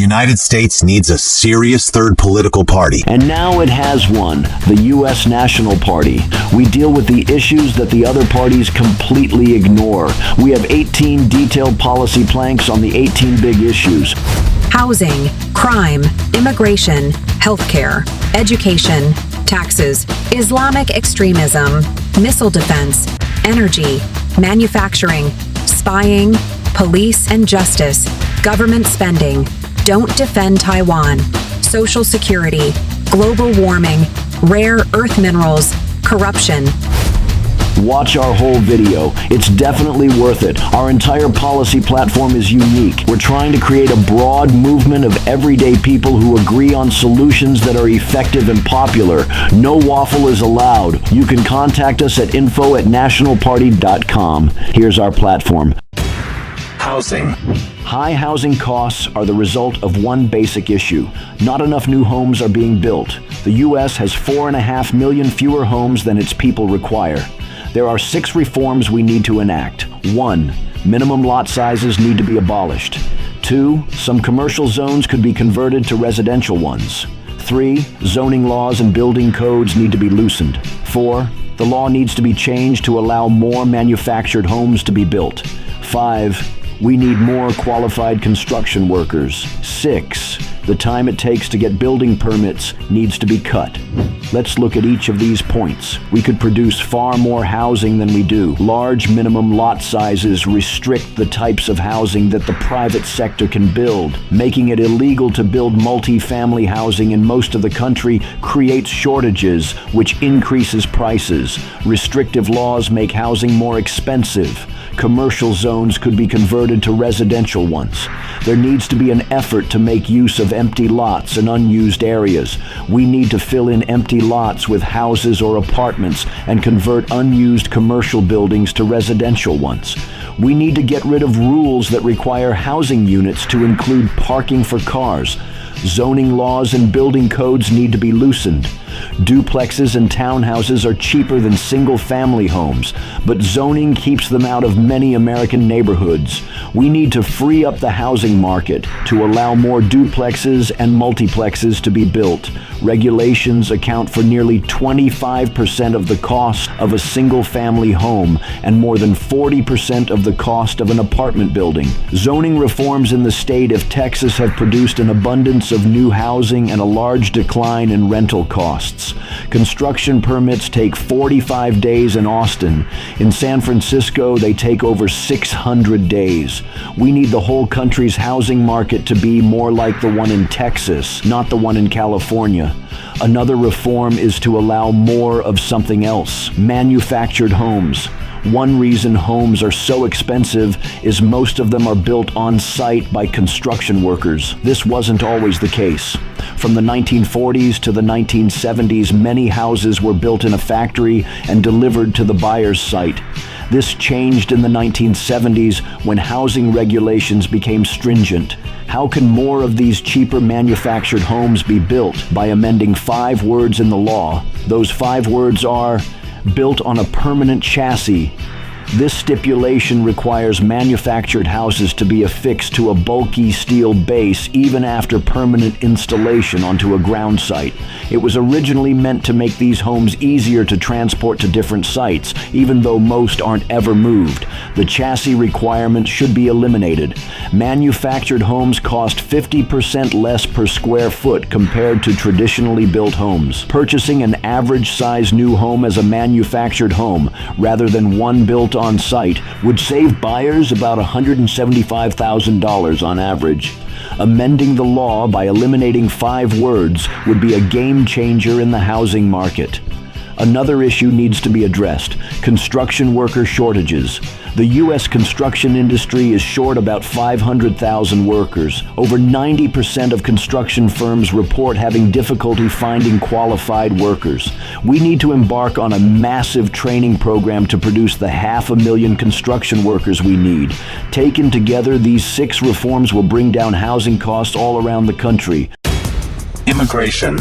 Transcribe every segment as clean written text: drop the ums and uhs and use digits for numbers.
United States needs a serious third political party. And now it has one, the U.S. National Party. We deal with the issues that the other parties completely ignore. We have 18 detailed policy planks on the 18 big issues. Housing, crime, immigration, healthcare, education, taxes, Islamic extremism, missile defense, energy, manufacturing, spying, police and justice, government spending, don't defend Taiwan, social security, global warming, rare earth minerals, corruption. Watch our whole video. It's definitely worth it. Our entire policy platform is unique. We're trying to create a broad movement of everyday people who agree on solutions that are effective and popular. No waffle is allowed. You can contact us at info@nationalparty.com. Here's our platform. Housing. High housing costs are the result of one basic issue. Not enough new homes are being built. The U.S. has 4.5 million fewer homes than its people require. There are 6 reforms we need to enact. 1. Minimum lot sizes need to be abolished. 2. Some commercial zones could be converted to residential ones. 3. Zoning laws and building codes need to be loosened. 4. The law needs to be changed to allow more manufactured homes to be built. 5. We need more qualified construction workers. 6. The time it takes to get building permits needs to be cut. Let's look at each of these points. We could produce far more housing than we do. Large minimum lot sizes restrict the types of housing that the private sector can build. Making it illegal to build multi-family housing in most of the country creates shortages, which increases prices. Restrictive laws make housing more expensive. Commercial zones could be converted to residential ones. There needs to be an effort to make use of empty lots and unused areas. We need to fill in empty lots with houses or apartments and convert unused commercial buildings to residential ones. We need to get rid of rules that require housing units to include parking for cars. Zoning laws and building codes need to be loosened. Duplexes and townhouses are cheaper than single-family homes, but zoning keeps them out of many American neighborhoods. We need to free up the housing market to allow more duplexes and multiplexes to be built. Regulations account for nearly 25% of the cost of a single-family home and more than 40% of the cost of an apartment building. Zoning reforms in the state of Texas have produced an abundance of new housing and a large decline in rental costs. Construction permits take 45 days in Austin. In San Francisco, they take over 600 days. We need the whole country's housing market to be more like the one in Texas, not the one in California. Another reform is to allow more of something else, manufactured homes. One reason homes are so expensive is most of them are built on site by construction workers. This wasn't always the case. From the 1940s to the 1970s, many houses were built in a factory and delivered to the buyer's site. This changed in the 1970s when housing regulations became stringent. How can more of these cheaper manufactured homes be built? By amending 5 words in the law. Those 5 words are built on a permanent chassis. This stipulation requires manufactured houses to be affixed to a bulky steel base even after permanent installation onto a ground site. It was originally meant to make these homes easier to transport to different sites, even though most aren't ever moved. The chassis requirement should be eliminated. Manufactured homes cost 50% less per square foot compared to traditionally built homes. Purchasing an average-size new home as a manufactured home, rather than one built on site, would save buyers about $175,000 on average. Amending the law by eliminating 5 words would be a game changer in the housing market. Another issue needs to be addressed: construction worker shortages. The U.S. construction industry is short about 500,000 workers. Over 90% of construction firms report having difficulty finding qualified workers. We need to embark on a massive training program to produce the 500,000 construction workers we need. Taken together, these 6 reforms will bring down housing costs all around the country. Immigration.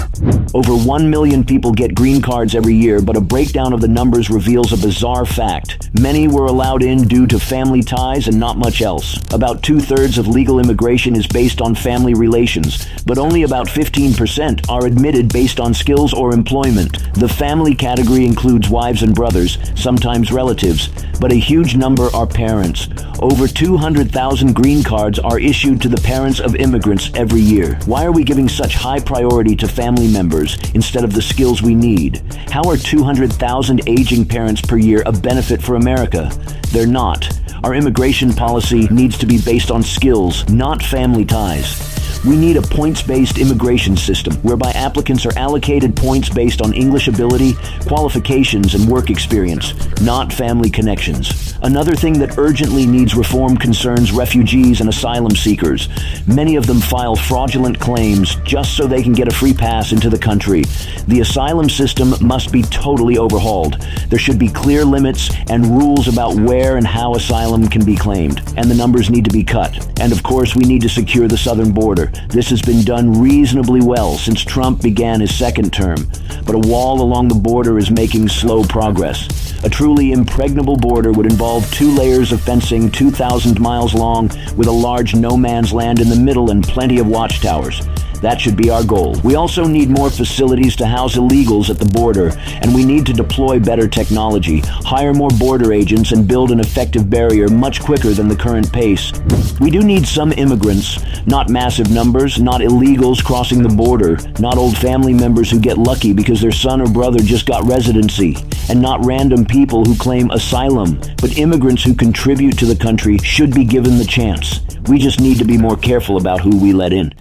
Over 1 million people get green cards every year, but a breakdown of the numbers reveals a bizarre fact. Many were allowed in due to family ties and not much else. About 2/3 of legal immigration is based on family relations, but only about 15% are admitted based on skills or employment. The family category includes wives and brothers, sometimes relatives, but a huge number are parents. Over 200,000 green cards are issued to the parents of immigrants every year. Why are we giving such high priority to family members instead of the skills we need? How are 200,000 aging parents per year a benefit for America? They're not. Our immigration policy needs to be based on skills, not family ties. We need a points-based immigration system whereby applicants are allocated points based on English ability, qualifications, and work experience, not family connections. Another thing that urgently needs reform concerns refugees and asylum seekers. Many of them file fraudulent claims just so they can get a free pass into the country. The asylum system must be totally overhauled. There should be clear limits and rules about where and how asylum can be claimed, and the numbers need to be cut. And of course, we need to secure the southern border. This has been done reasonably well since Trump began his second term, but a wall along the border is making slow progress. A truly impregnable border would involve 2 layers of fencing 2,000 miles long with a large no man's land in the middle and plenty of watchtowers. That should be our goal. We also need more facilities to house illegals at the border, and we need to deploy better technology, hire more border agents, and build an effective barrier much quicker than the current pace. We do need some immigrants, not massive numbers, not illegals crossing the border, not old family members who get lucky because their son or brother just got residency, and not random people who claim asylum, but immigrants who contribute to the country should be given the chance. We just need to be more careful about who we let in.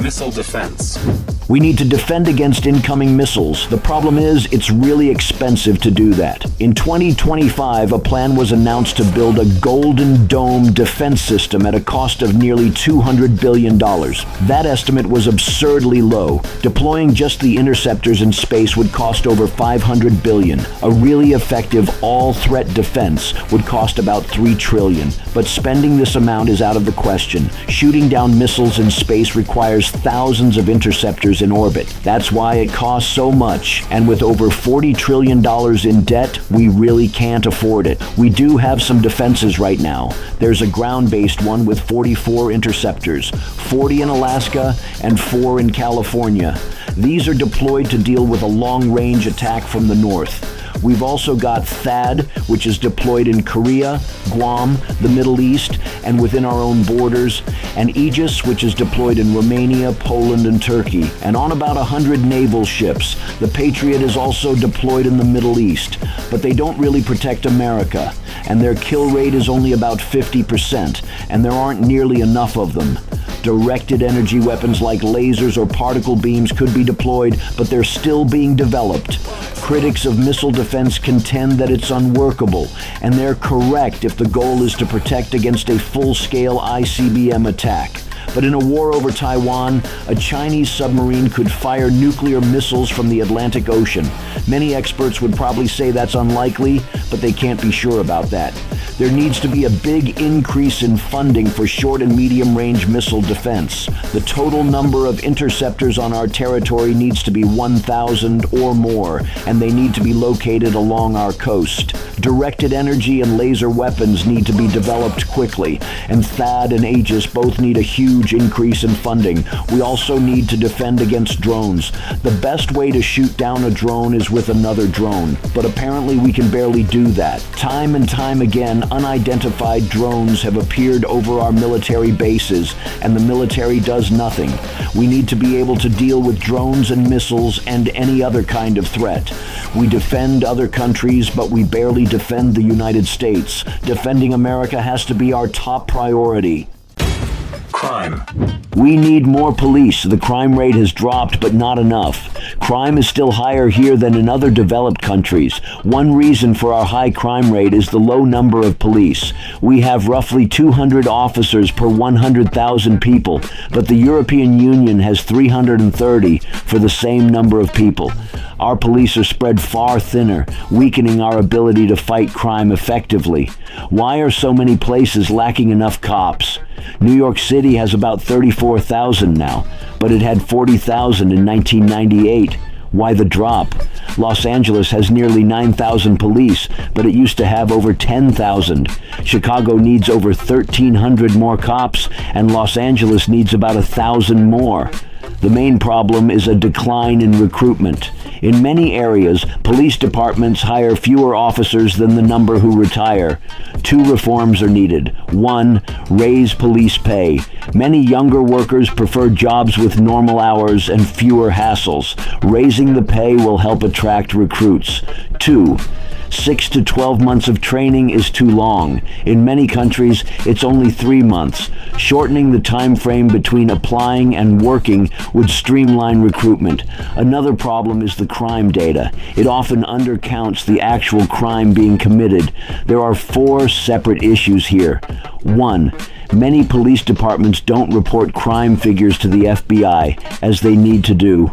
Missile defense. We need to defend against incoming missiles. The problem is, it's really expensive to do that. In 2025, a plan was announced to build a Golden Dome defense system at a cost of nearly $200 billion. That estimate was absurdly low. Deploying just the interceptors in space would cost over $500 billion. A really effective all-threat defense would cost about $3 trillion. But spending this amount is out of the question. Shooting down missiles in space requires thousands of interceptors in orbit. That's why it costs so much, and with over $40 trillion in debt, we really can't afford it. We do have some defenses right now. There's a ground-based one with 44 interceptors, 40 in Alaska and 4 in California. These are deployed to deal with a long-range attack from the north. We've also got THAAD, which is deployed in Korea, Guam, the Middle East, and within our own borders, and Aegis, which is deployed in Romania, Poland, and Turkey, and on about 100 naval ships. The Patriot is also deployed in the Middle East, but they don't really protect America, and their kill rate is only about 50%, and there aren't nearly enough of them. Directed energy weapons like lasers or particle beams could be deployed, but they're still being developed. Critics of missile defense contend that it's unworkable, and they're correct if the goal is to protect against a full-scale ICBM attack. But in a war over Taiwan, a Chinese submarine could fire nuclear missiles from the Atlantic Ocean. Many experts would probably say that's unlikely, but they can't be sure about that. There needs to be a big increase in funding for short and medium-range missile defense. The total number of interceptors on our territory needs to be 1,000 or more, and they need to be located along our coast. Directed energy and laser weapons need to be developed quickly, and THAAD and Aegis both need a huge increase in funding. We also need to defend against drones. The best way to shoot down a drone is with another drone, but apparently we can barely do that. Time and time again, unidentified drones have appeared over our military bases, and the military does nothing. We need to be able to deal with drones and missiles and any other kind of threat. We defend other countries, but we barely defend the United States. Defending America has to be our top priority. Crime. We need more police. The crime rate has dropped, but not enough. Crime is still higher here than in other developed countries. One reason for our high crime rate is the low number of police. We have roughly 200 officers per 100,000 people, but the European Union has 330 for the same number of people. Our police are spread far thinner, weakening our ability to fight crime effectively. Why are so many places lacking enough cops? New York City has about 34,000 now, but it had 40,000 in 1998. Why the drop? Los Angeles has nearly 9,000 police, but it used to have over 10,000. Chicago needs over 1,300 more cops, and Los Angeles needs about 1,000 more. The main problem is a decline in recruitment. In many areas, police departments hire fewer officers than the number who retire. 2 reforms are needed. 1, raise police pay. Many younger workers prefer jobs with normal hours and fewer hassles. Raising the pay will help attract recruits. 2, 6 to 12 months of training is too long. In many countries, it's only 3 months. Shortening the time frame between applying and working would streamline recruitment. Another problem is the crime data. It often undercounts the actual crime being committed. There are 4 separate issues here. 1, many police departments don't report crime figures to the FBI, as they need to do.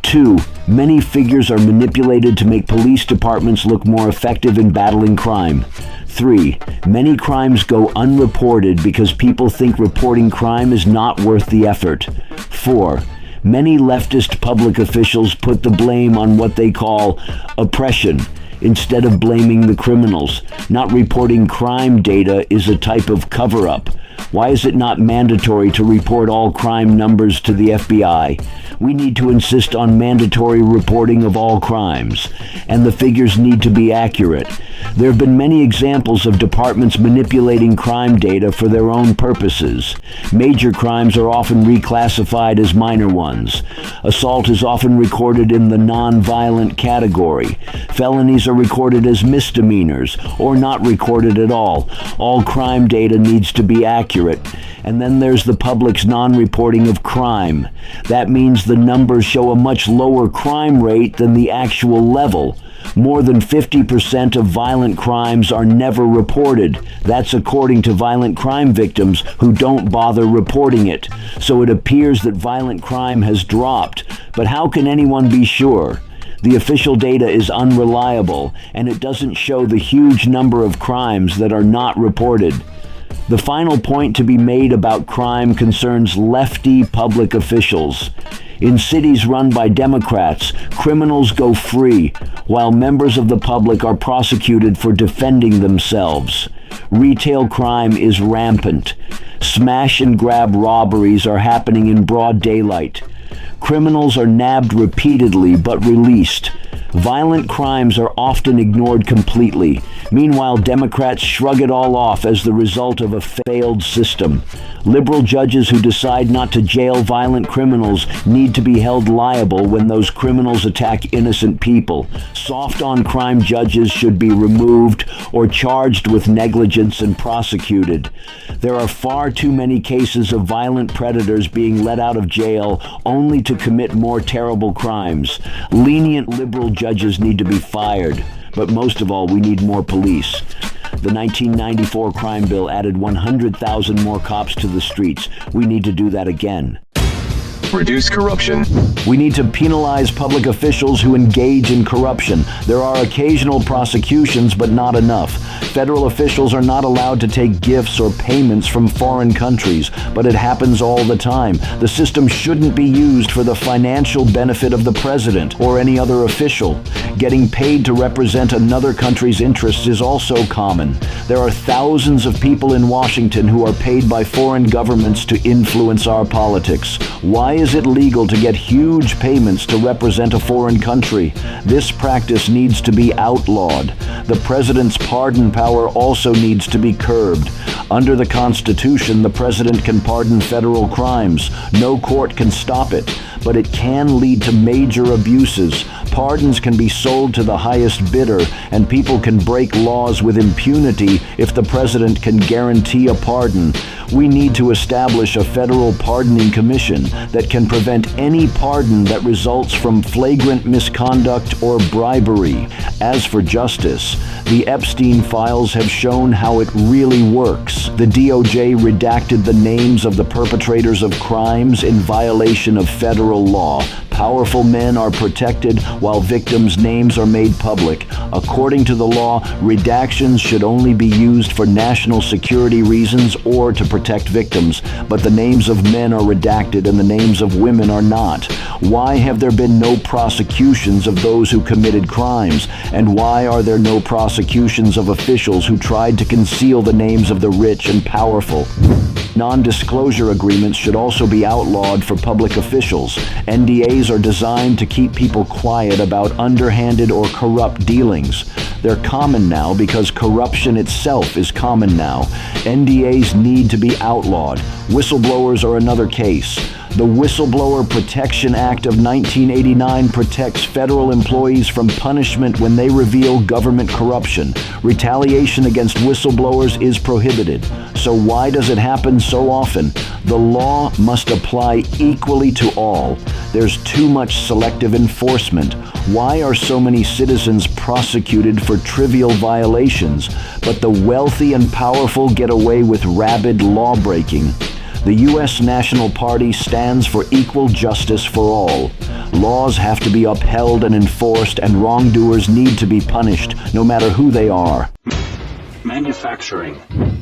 2, many figures are manipulated to make police departments look more effective in battling crime. 3, many crimes go unreported because people think reporting crime is not worth the effort. 4, many leftist public officials put the blame on what they call oppression instead of blaming the criminals. Not reporting crime data is a type of cover-up. Why is it not mandatory to report all crime numbers to the FBI? We need to insist on mandatory reporting of all crimes, and the figures need to be accurate. There have been many examples of departments manipulating crime data for their own purposes. Major crimes are often reclassified as minor ones. Assault is often recorded in the non-violent category. Felonies are recorded as misdemeanors, or not recorded at all. All crime data needs to be accurate. And then there's the public's non-reporting of crime. That means the numbers show a much lower crime rate than the actual level. More than 50% of violent crimes are never reported. That's according to violent crime victims who don't bother reporting it. So it appears that violent crime has dropped. But how can anyone be sure? The official data is unreliable, and it doesn't show the huge number of crimes that are not reported. The final point to be made about crime concerns lefty public officials. In cities run by Democrats, criminals go free, while members of the public are prosecuted for defending themselves. Retail crime is rampant. Smash and grab robberies are happening in broad daylight. Criminals are nabbed repeatedly but released. Violent crimes are often ignored completely. Meanwhile, Democrats shrug it all off as the result of a failed system. Liberal judges who decide not to jail violent criminals need to be held liable when those criminals attack innocent people. Soft on crime judges should be removed or charged with negligence and prosecuted. There are far too many cases of violent predators being let out of jail only to commit more terrible crimes. Lenient liberal judges need to be fired. But most of all, we need more police. The 1994 crime bill added 100,000 more cops to the streets. We need to do that again. Reduce corruption. We need to penalize public officials who engage in corruption. There are occasional prosecutions, but not enough. Federal officials are not allowed to take gifts or payments from foreign countries, but it happens all the time. The system shouldn't be used for the financial benefit of the president or any other official. Getting paid to represent another country's interests is also common. There are thousands of people in Washington who are paid by foreign governments to influence our politics. Why is it legal to get huge payments to represent a foreign country? This practice needs to be outlawed. The president's pardon power also needs to be curbed. Under the Constitution, the president can pardon federal crimes. No court can stop it, but it can lead to major abuses. Pardons can be sold to the highest bidder, and people can break laws with impunity if the president can guarantee a pardon. We need to establish a federal pardoning commission that can prevent any pardon that results from flagrant misconduct or bribery. As for justice, the Epstein files have shown how it really works. The DOJ redacted the names of the perpetrators of crimes in violation of federal law. Powerful men are protected while victims' names are made public. According to the law, redactions should only be used for national security reasons or to protect victims, but the names of men are redacted and the names of women are not. Why have there been no prosecutions of those who committed crimes? And why are there no prosecutions of officials who tried to conceal the names of the rich and powerful? Non-disclosure agreements should also be outlawed for public officials. NDAs are designed to keep people quiet about underhanded or corrupt dealings. They're common now because corruption itself is common now. NDAs need to be outlawed. Whistleblowers are another case. The Whistleblower Protection Act of 1989 protects federal employees from punishment when they reveal government corruption. Retaliation against whistleblowers is prohibited. So why does it happen so often? The law must apply equally to all. There's too much selective enforcement. Why are so many citizens prosecuted for trivial violations, but the wealthy and powerful get away with rabid law-breaking? The U.S. National Party stands for equal justice for all. Laws have to be upheld and enforced, and wrongdoers need to be punished, no matter who they are. Manufacturing.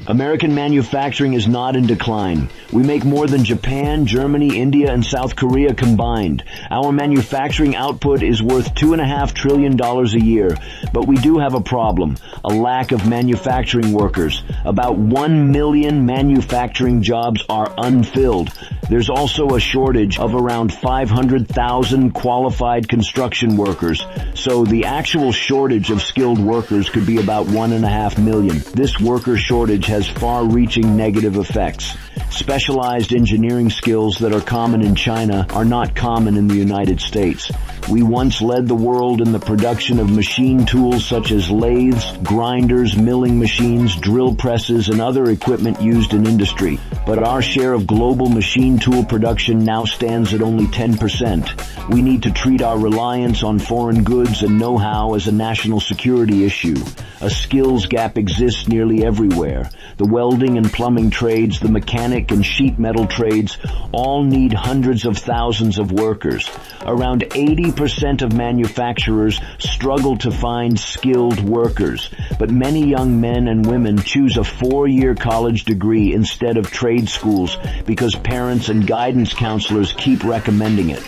American manufacturing is not in decline. We make more than Japan, Germany, India, and South Korea combined. Our manufacturing output is worth $2.5 trillion a year. But we do have a problem, a lack of manufacturing workers. About 1 million manufacturing jobs are unfilled. There's also a shortage of around 500,000 qualified construction workers. So the actual shortage of skilled workers could be about 1.5 million. This worker shortage has far-reaching negative effects. Specialized engineering skills that are common in China are not common in the United States. We once led the world in the production of machine tools such as lathes, grinders, milling machines, drill presses, and other equipment used in industry. But our share of global machine tool production now stands at only 10%. We need to treat our reliance on foreign goods and know-how as a national security issue. A skills gap exists nearly everywhere. The welding and plumbing trades, the mechanic and sheet metal trades all need hundreds of thousands of workers. Around 80% of manufacturers struggle to find skilled workers, but many young men and women choose a 4-year college degree instead of trade schools because parents and guidance counselors keep recommending it.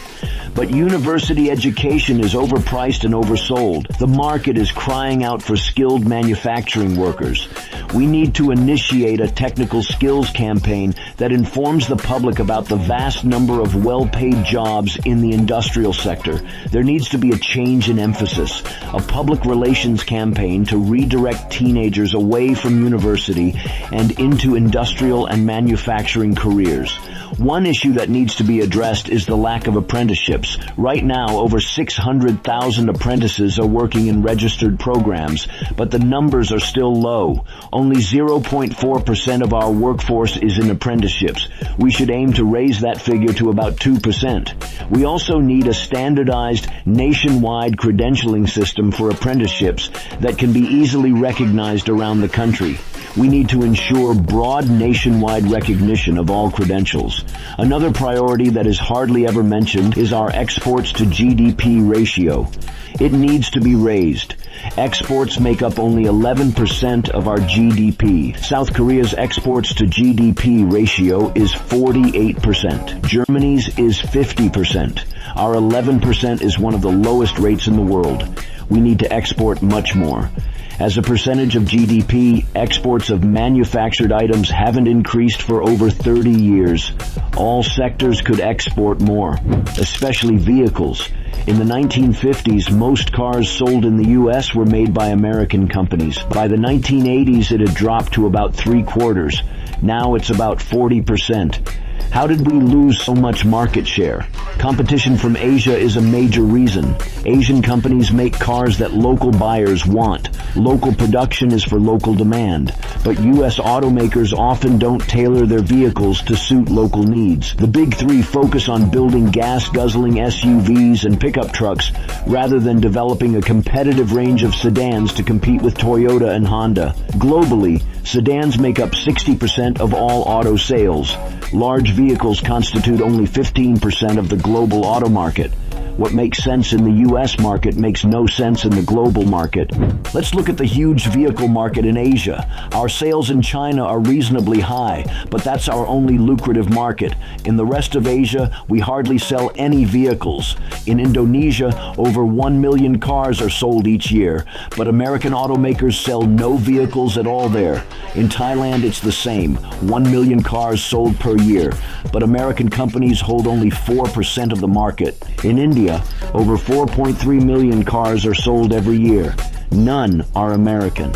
But university education is overpriced and oversold. The market is crying out for skilled manufacturing workers. We need to initiate a technical skills campaign that informs the public about the vast number of well-paid jobs in the industrial sector. There needs to be a change in emphasis, a public relations campaign to redirect teenagers away from university and into industrial and manufacturing careers. One issue that needs to be addressed is the lack of apprenticeships. Right now, over 600,000 apprentices are working in registered programs, but the numbers are still low. Only 0.4% of our workforce is in apprenticeships. We should aim to raise that figure to about 2%. We also need a standardized nationwide credentialing system for apprenticeships that can be easily recognized around the country. We need to ensure broad nationwide recognition of all credentials. Another priority that is hardly ever mentioned is our exports to GDP ratio. It needs to be raised. Exports make up only 11% of our GDP. South Korea's exports to GDP ratio is 48%. Germany's is 50%. Our 11% is one of the lowest rates in the world. We need to export much more. As a percentage of GDP, exports of manufactured items haven't increased for over 30 years. All sectors could export more, especially vehicles. In the 1950s, most cars sold in the U.S. were made by American companies. By the 1980s, it had dropped to about 3/4. Now it's about 40%. How did we lose so much market share? Competition from Asia is a major reason. Asian companies make cars that local buyers want. Local production is for local demand. But U.S. automakers often don't tailor their vehicles to suit local needs. The big three focus on building gas-guzzling SUVs and pickup trucks rather than developing a competitive range of sedans to compete with Toyota and Honda. Globally, sedans make up 60% of all auto sales. Large vehicles constitute only 15% of the global auto market. What makes sense in the US market makes no sense in the global market. Let's look at the huge vehicle market in Asia. Our sales in China are reasonably high, but that's our only lucrative market. In the rest of Asia, we hardly sell any vehicles. In Indonesia, over 1 million cars are sold each year, but American automakers sell no vehicles at all there. In Thailand, it's the same, 1 million cars sold per year, but American companies hold only 4% of the market. In India, over 4.3 million cars are sold every year. None are American.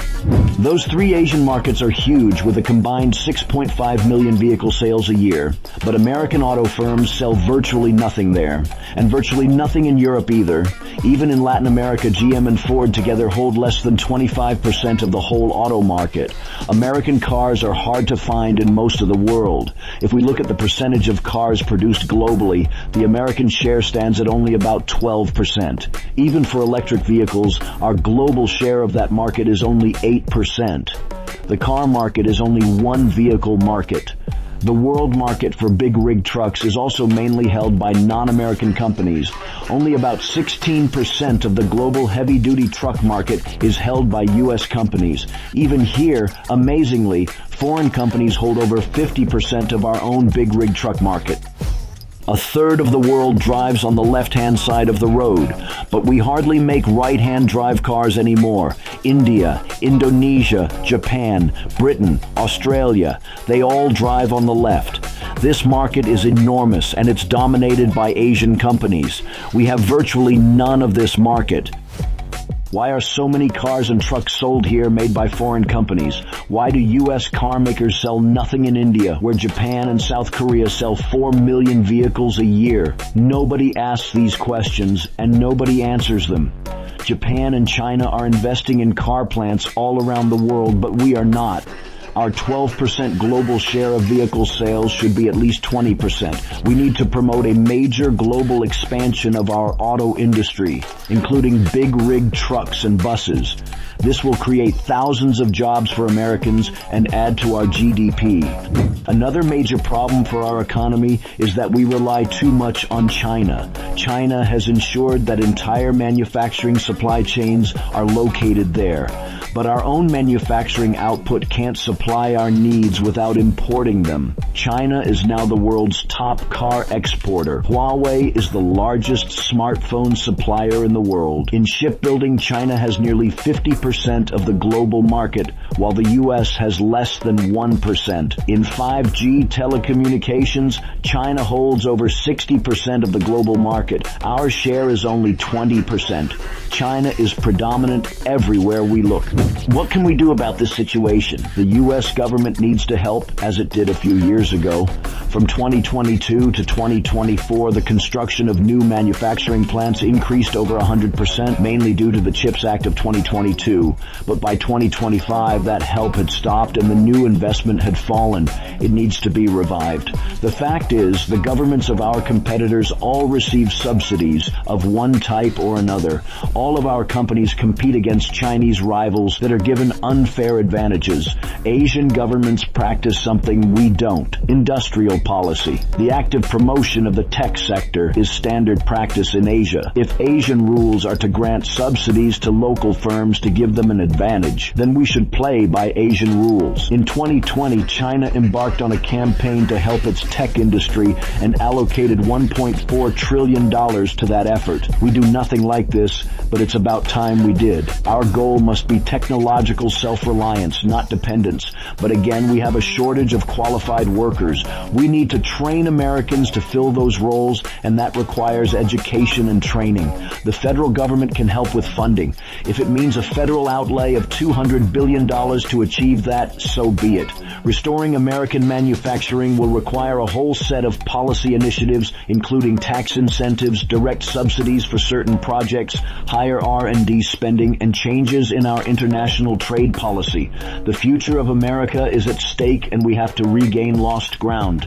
Those three Asian markets are huge with a combined 6.5 million vehicle sales a year, but American auto firms sell virtually nothing there, and virtually nothing in Europe either. Even in Latin America, GM and Ford together hold less than 25% of the whole auto market. American cars are hard to find in most of the world. If we look at the percentage of cars produced globally, the American share stands at only about 12%. Even for electric vehicles, our global share of that market is only 8%. The car market is only one vehicle market. The world market for big rig trucks is also mainly held by non-American companies. Only about 16% of the global heavy-duty truck market is held by U.S. companies. Even here, amazingly, foreign companies hold over 50% of our own big rig truck market. A third of the world drives on the left-hand side of the road, but we hardly make right-hand drive cars anymore. India, Indonesia, Japan, Britain, Australia, they all drive on the left. This market is enormous and it's dominated by Asian companies. We have virtually none of this market. Why are so many cars and trucks sold here made by foreign companies? Why do U.S. car makers sell nothing in India, where Japan and South Korea sell 4 million vehicles a year? Nobody asks these questions, and nobody answers them. Japan and China are investing in car plants all around the world, but we are not. Our 12% global share of vehicle sales should be at least 20%. We need to promote a major global expansion of our auto industry, including big rig trucks and buses. This will create thousands of jobs for Americans and add to our GDP. Another major problem for our economy is that we rely too much on China. China has ensured that entire manufacturing supply chains are located there. But our own manufacturing output can't supply our needs without importing them. China is now the world's top car exporter. Huawei is the largest smartphone supplier in the world. In shipbuilding, China has nearly 50% of the global market, while the U.S. has less than 1%. In 5G telecommunications, China holds over 60% of the global market. Our share is only 20%. China is predominant everywhere we look. What can we do about this situation? The U.S. government needs to help, as it did a few years ago. From 2022 to 2024, the construction of new manufacturing plants increased over 100%, mainly due to the CHIPS Act of 2022. But by 2025, that help had stopped and the new investment had fallen. It needs to be revived. The fact is, the governments of our competitors all receive subsidies of one type or another. All of our companies compete against Chinese rivals that are given unfair advantages. Asian governments practice something we don't: industrial policy. The active promotion of the tech sector is standard practice in Asia. If Asian rules are to grant subsidies to local firms to give them an advantage, then we should play by Asian rules. In 2020, China embarked on a campaign to help its tech industry and allocated $1.4 trillion to that effort. We do nothing like this, but it's about time we did. Our goal must be technological self-reliance, not dependence. But again, we have a shortage of qualified workers. We need to train Americans to fill those roles, and that requires education and training. The federal government can help with funding. If it means a federal outlay of $200 billion to achieve that, so be it. Restoring American manufacturing will require a whole set of policy initiatives, including tax incentives, direct subsidies for certain projects, higher R&D spending, and changes in our international trade policy. The future of America is at stake, and we have to regain lost ground.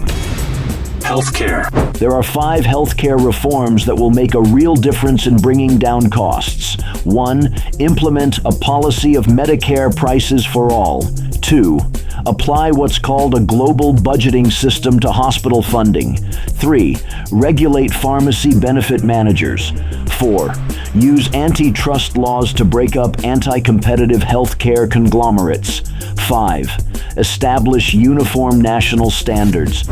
Healthcare. There are 5 healthcare reforms that will make a real difference in bringing down costs. 1. Implement a policy of Medicare prices for all. 2. Apply what's called a global budgeting system to hospital funding. 3. Regulate pharmacy benefit managers. 4. Use antitrust laws to break up anti-competitive healthcare conglomerates. 5. Establish uniform national standards.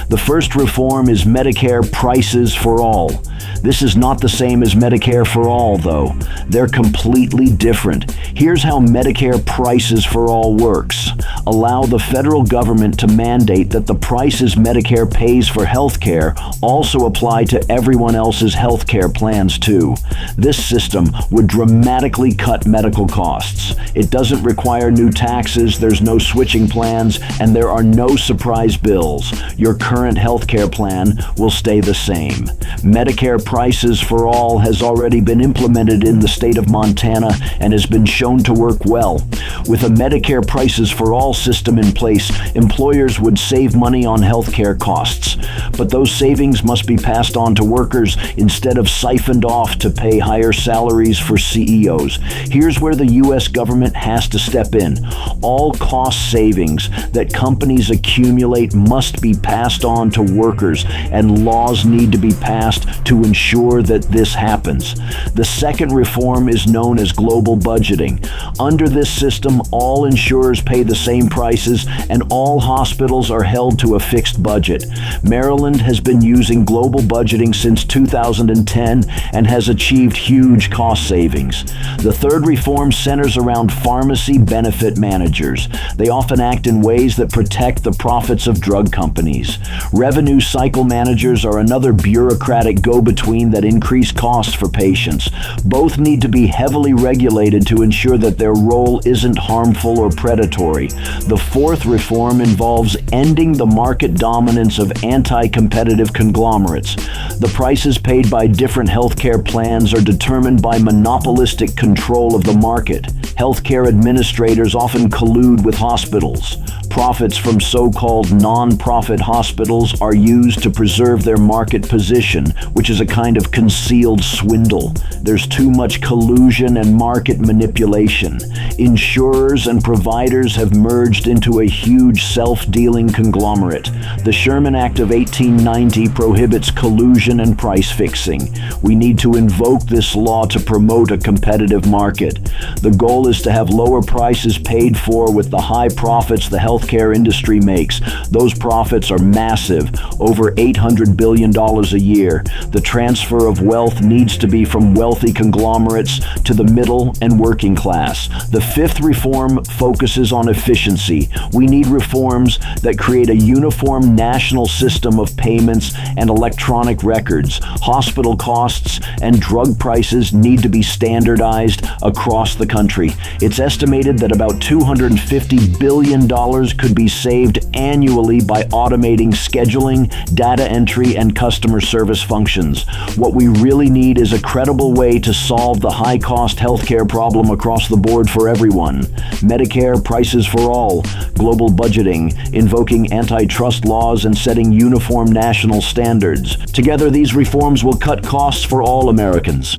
The first reform is Medicare Prices for All. This is not the same as Medicare for All, though. They're completely different. Here's how Medicare Prices for All works. Allow the federal government to mandate that the prices Medicare pays for healthcare also apply to everyone else's healthcare plans too. This system would dramatically cut medical costs. It doesn't require new taxes, there's no switching plans, and there are no surprise bills. Your current healthcare plan will stay the same. Medicare Prices for All has already been implemented in the state of Montana and has been shown to work well. With a Medicare Prices for All system in place, employers would save money on healthcare costs. But those savings must be passed on to workers instead of siphoned off to pay higher salaries for CEOs. Here's where the U.S. government has to step in. All cost savings that companies accumulate must be passed on to workers, and laws need to be passed to ensure that this happens. The second reform is known as global budgeting. Under this system, all insurers pay the same prices and all hospitals are held to a fixed budget. Maryland has been using global budgeting since 2010 and has achieved huge cost savings. The third reform centers around pharmacy benefit managers. They often act in ways that protect the profits of drug companies. Revenue cycle managers are another bureaucratic go-between that increase costs for patients. Both need to be heavily regulated to ensure that their role isn't harmful or predatory. The fourth reform involves ending the market dominance of anti-competitive conglomerates. The prices paid by different healthcare plans are determined by monopolistic control of the market. Healthcare administrators often collude with hospitals. Profits from so-called non-profit hospitals are used to preserve their market position, which is a kind of concealed swindle. There's too much collusion and market manipulation. Insurers and providers have merged into a huge self-dealing conglomerate. The Sherman Act of 1890 prohibits collusion and price fixing. We need to invoke this law to promote a competitive market. The goal is to have lower prices paid for with the high profits the healthcare industry makes. Those profits are massive, over $800 billion a year. The transfer of wealth needs to be from wealthy conglomerates to the middle and working class. The fifth reform focuses on efficiency. We need reforms that create a uniform national system of payments and electronic records. Hospital costs and drug prices need to be standardized across the country. It's estimated that about $250 billion could be saved annually by automating scheduling, data entry, and customer service functions. What we really need is a credible way to solve the high-cost healthcare problem across the board for everyone. Medicare Prices for All, global budgeting, invoking antitrust laws, and setting uniform national standards. Together, these reforms will cut costs for all Americans.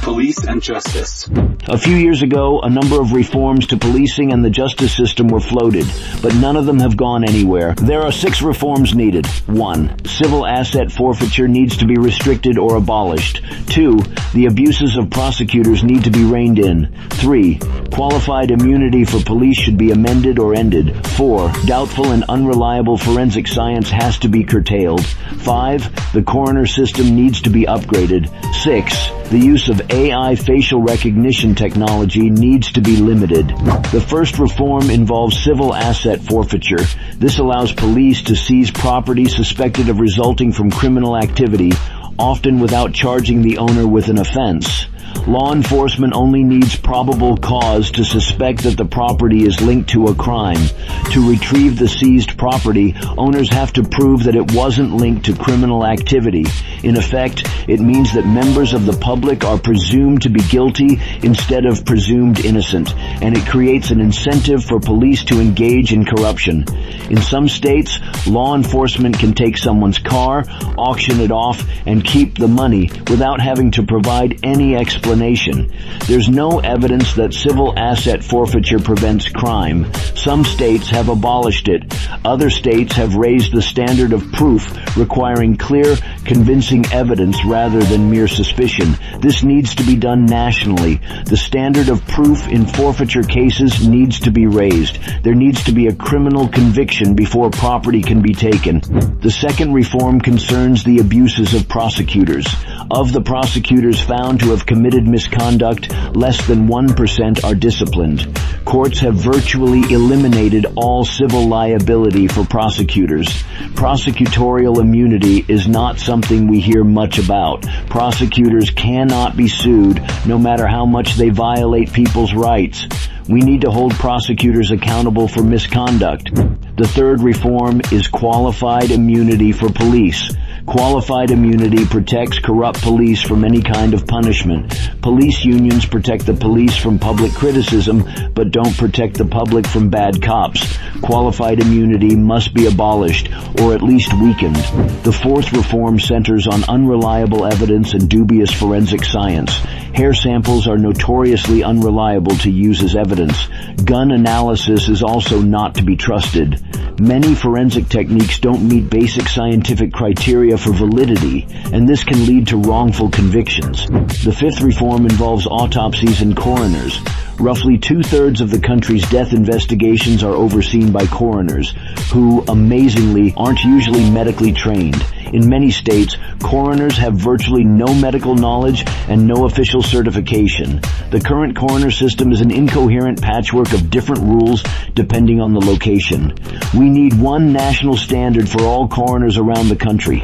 Police and justice. A few years ago, a number of reforms to policing and the justice system were floated, but none of them have gone anywhere. There are 6 reforms needed. 1. Civil asset forfeiture needs to be restricted or abolished. 2. The abuses of prosecutors need to be reined in. 3. Qualified immunity for police should be amended or ended. 4. Doubtful and unreliable forensic science has to be curtailed. 5. The coroner system needs to be upgraded. 6. The use of AI facial recognition technology needs to be limited. The first reform involves civil asset forfeiture. This allows police to seize property suspected of resulting from criminal activity, often without charging the owner with an offense. Law enforcement only needs probable cause to suspect that the property is linked to a crime. To retrieve the seized property, owners have to prove that it wasn't linked to criminal activity. In effect, it means that members of the public are presumed to be guilty instead of presumed innocent, and it creates an incentive for police to engage in corruption. In some states, law enforcement can take someone's car, auction it off, and keep the money without having to provide any explanation explanation. There's no evidence that civil asset forfeiture prevents crime. Some states have abolished it. Other states have raised the standard of proof, requiring clear, convincing evidence rather than mere suspicion. This needs to be done nationally. The standard of proof in forfeiture cases needs to be raised. There needs to be a criminal conviction before property can be taken. The second reform concerns the abuses of prosecutors. Of the prosecutors found to have committed misconduct, less than 1% are disciplined. Courts have virtually eliminated all civil liability for prosecutors. Prosecutorial immunity is not something we hear much about. Prosecutors cannot be sued, no matter how much they violate people's rights. We need to hold prosecutors accountable for misconduct. The third reform is qualified immunity for police. Qualified immunity protects corrupt police from any kind of punishment. Police unions protect the police from public criticism, but don't protect the public from bad cops. Qualified immunity must be abolished, or at least weakened. The fourth reform centers on unreliable evidence and dubious forensic science. Hair samples are notoriously unreliable to use as evidence. Gun analysis is also not to be trusted. Many forensic techniques don't meet basic scientific criteria for validity, and this can lead to wrongful convictions. The fifth reform involves autopsies and coroners. Roughly 2/3 of the country's death investigations are overseen by coroners, who, amazingly, aren't usually medically trained. In many states, coroners have virtually no medical knowledge and no official certification. The current coroner system is an incoherent patchwork of different rules depending on the location. We need one national standard for all coroners around the country.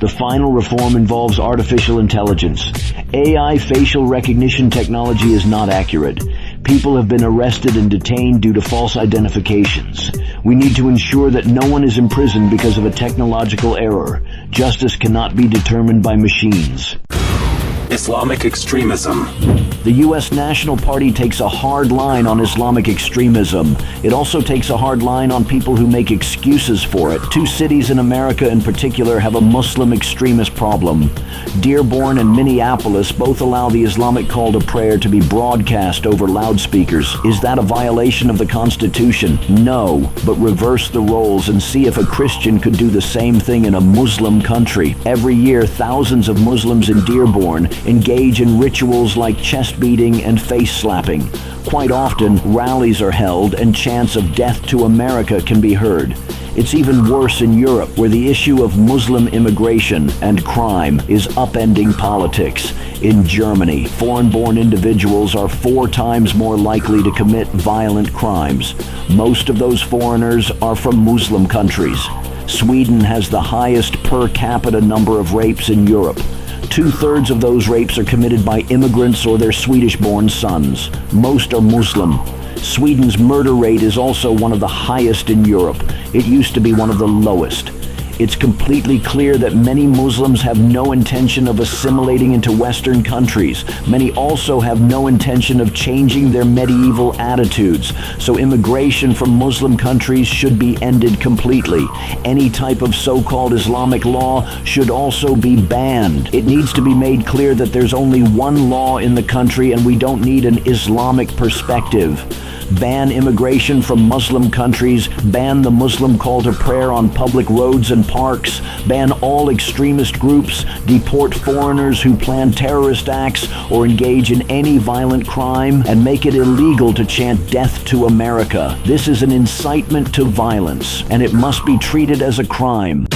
The final reform involves artificial intelligence. AI facial recognition technology is not accurate. People have been arrested and detained due to false identifications. We need to ensure that no one is imprisoned because of a technological error. Justice cannot be determined by machines. Islamic extremism. The U.S. National Party takes a hard line on Islamic extremism. It also takes a hard line on people who make excuses for it. Two cities in America in particular have a Muslim extremist problem. Dearborn and Minneapolis both allow the Islamic call to prayer to be broadcast over loudspeakers. Is that a violation of the Constitution? No, but reverse the roles and see if a Christian could do the same thing in a Muslim country. Every year, thousands of Muslims in Dearborn engage in rituals like chest beating and face slapping. Quite often, rallies are held and chants of death to America can be heard. It's even worse in Europe, where the issue of Muslim immigration and crime is upending politics. In Germany, foreign-born individuals are 4 times more likely to commit violent crimes. Most of those foreigners are from Muslim countries. Sweden has the highest per capita number of rapes in Europe. 2/3 of those rapes are committed by immigrants or their Swedish-born sons. Most are Muslim. Sweden's murder rate is also one of the highest in Europe. It used to be one of the lowest. It's completely clear that many Muslims have no intention of assimilating into Western countries. Many also have no intention of changing their medieval attitudes. So immigration from Muslim countries should be ended completely. Any type of so-called Islamic law should also be banned. It needs to be made clear that there's only one law in the country and we don't need an Islamic perspective. Ban immigration from Muslim countries, ban the Muslim call to prayer on public roads and parks, ban all extremist groups, deport foreigners who plan terrorist acts or engage in any violent crime, and make it illegal to chant death to America. This is an incitement to violence, and it must be treated as a crime.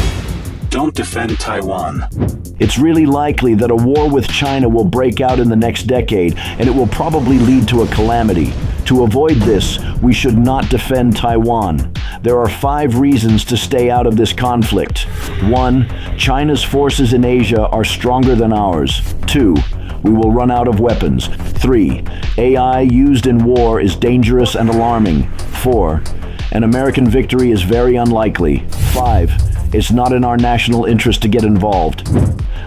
Don't defend Taiwan. It's really likely that a war with China will break out in the next decade, and it will probably lead to a calamity. To avoid this, we should not defend Taiwan. There are 5 reasons to stay out of this conflict. 1. China's forces in Asia are stronger than ours. 2. We will run out of weapons. 3. AI used in war is dangerous and alarming. 4. An American victory is very unlikely. 5. It's not in our national interest to get involved.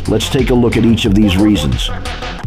Let's take a look at each of these reasons.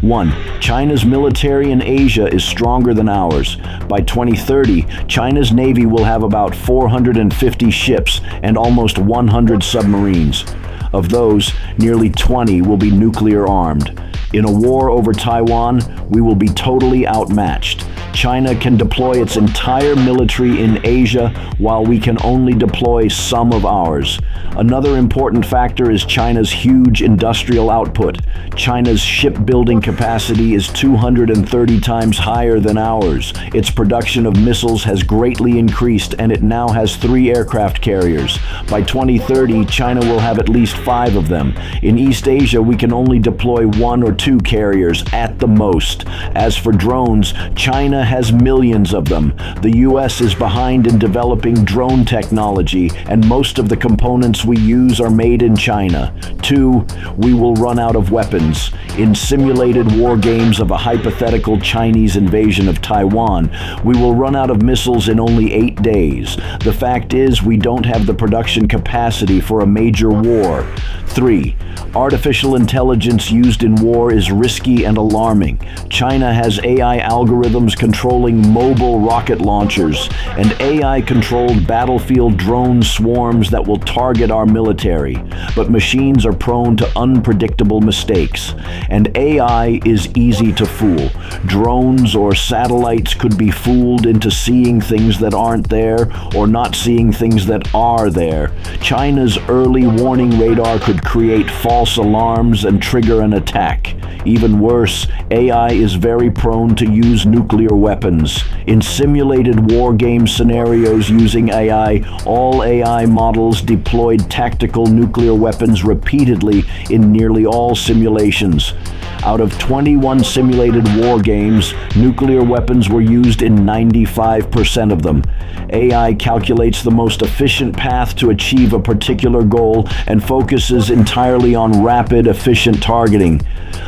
1. China's military in Asia is stronger than ours. By 2030, China's Navy will have about 450 ships and almost 100 submarines. Of those, nearly 20 will be nuclear armed. In a war over Taiwan, we will be totally outmatched. China can deploy its entire military in Asia, while we can only deploy some of ours. Another important factor is China's huge industrial output. China's shipbuilding capacity is 230 times higher than ours. Its production of missiles has greatly increased, and it now has 3 aircraft carriers. By 2030, China will have at least 5 of them. In East Asia, we can only deploy 1 or 2 carriers at the most. As for drones, China has millions of them. The US is behind in developing drone technology, and most of the components we use are made in China. 2, we will run out of weapons. In simulated war games of a hypothetical Chinese invasion of Taiwan, we will run out of missiles in only 8 days. The fact is, we don't have the production capacity for a major war. 3, artificial intelligence used in war is risky and alarming. China has AI algorithms controlling mobile rocket launchers and AI-controlled battlefield drone swarms that will target our military. But machines are prone to unpredictable mistakes, and AI is easy to fool. Drones or satellites could be fooled into seeing things that aren't there or not seeing things that are there. China's early warning radar could create false alarms and trigger an attack. Even worse, AI is very prone to use nuclear weapons. In simulated war game scenarios using AI, all AI models deployed tactical nuclear weapons repeatedly in nearly all simulations. Out of 21 simulated war games, nuclear weapons were used in 95% of them. AI calculates the most efficient path to achieve a particular goal and focuses entirely on rapid, efficient targeting.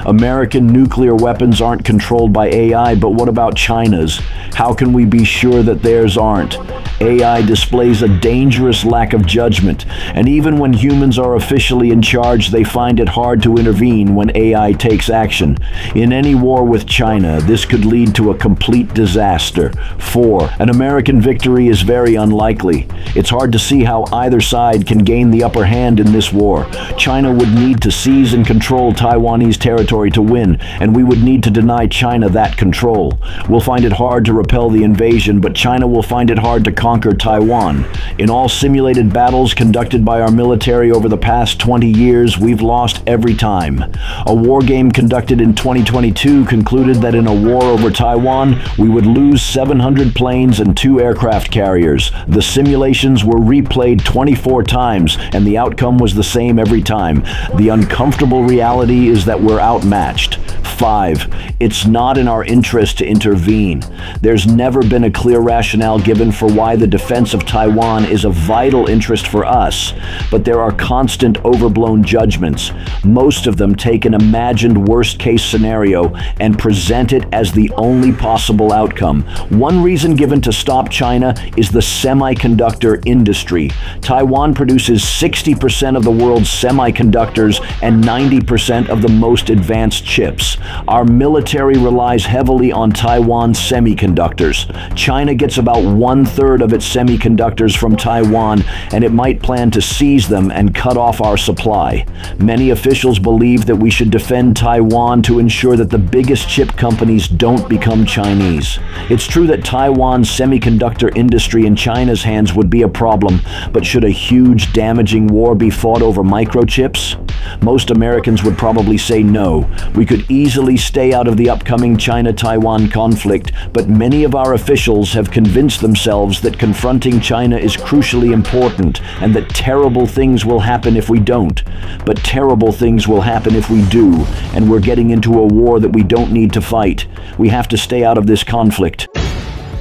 American nuclear weapons aren't controlled by AI, but what about China's? How can we be sure that theirs aren't? AI displays a dangerous lack of judgment, and even when humans are officially in charge, they find it hard to intervene when AI takes action. In any war with China, this could lead to a complete disaster. 4, an American victory is very unlikely. It's hard to see how either side can gain the upper hand in this war. China would need to seize and control Taiwanese territory to win, and we would need to deny China that control. We'll find it hard to repel the invasion, but China will find it hard to conquer Taiwan. In all simulated battles conducted by our military over the past 20 years, we've lost every time. A war game conducted in 2022 concluded that in a war over Taiwan, we would lose 700 planes and 2 aircraft carriers. The simulations were replayed 24 times, and the outcome was the same every time. The uncomfortable reality is that we're outmatched. 5, it's not in our interest to intervene. There's never been a clear rationale given for why the defense of Taiwan is a vital interest for us, but there are constant overblown judgments. Most of them take an imagined worst-case scenario and present it as the only possible outcome. One reason given to stop China is the semiconductor industry. Taiwan produces 60% of the world's semiconductors and 90% of the most advanced chips. Our military relies heavily on Taiwan's semiconductors. China gets about 1/3 of its semiconductors from Taiwan, and it might plan to seize them and cut off our supply. Many officials believe that we should defend Taiwan to ensure that the biggest chip companies don't become Chinese. It's true that Taiwan's semiconductor industry in China's hands would be a problem, but should a huge, damaging war be fought over microchips? Most Americans would probably say no. We could easily stay out of the upcoming China-Taiwan conflict, but many of our officials have convinced themselves that confronting China is crucially important and that terrible things will happen if we don't. But terrible things will happen if we do, and we're getting into a war that we don't need to fight. We have to stay out of this conflict.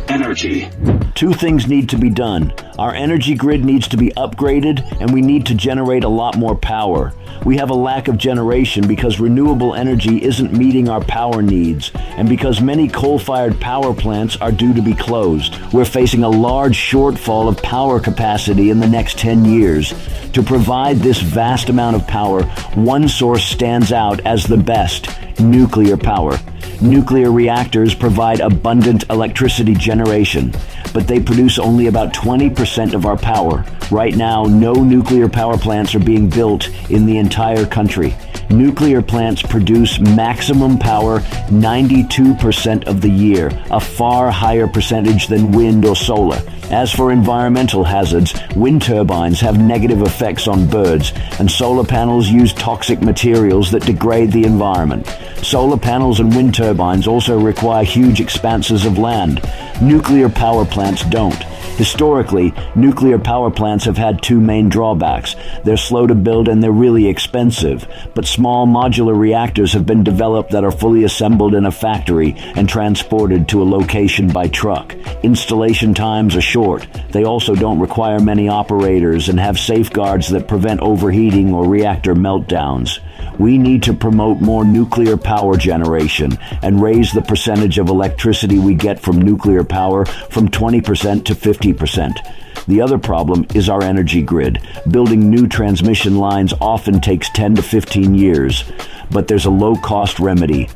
Energy. 2 things need to be done. Our energy grid needs to be upgraded, and we need to generate a lot more power. We have a lack of generation because renewable energy isn't meeting our power needs, and because many coal-fired power plants are due to be closed. We're facing a large shortfall of power capacity in the next 10 years. To provide this vast amount of power, one source stands out as the best: nuclear power. Nuclear reactors provide abundant electricity generation, but they produce only about 20% of our power. Right now, no nuclear power plants are being built in the entire country. Nuclear plants produce maximum power 92% of the year, a far higher percentage than wind or solar. As for environmental hazards, wind turbines have negative effects on birds, and solar panels use toxic materials that degrade the environment. Solar panels and wind turbines also require huge expanses of land. Nuclear power plants don't. Historically, nuclear power plants have had two main drawbacks. They're slow to build and they're really expensive. But small modular reactors have been developed that are fully assembled in a factory and transported to a location by truck. Installation times are short. They also don't require many operators and have safeguards that prevent overheating or reactor meltdowns. We need to promote more nuclear power generation and raise the percentage of electricity we get from nuclear power from 20% to 50%. The other problem is our energy grid. Building new transmission lines often takes 10 to 15 years, but there's a low-cost remedy.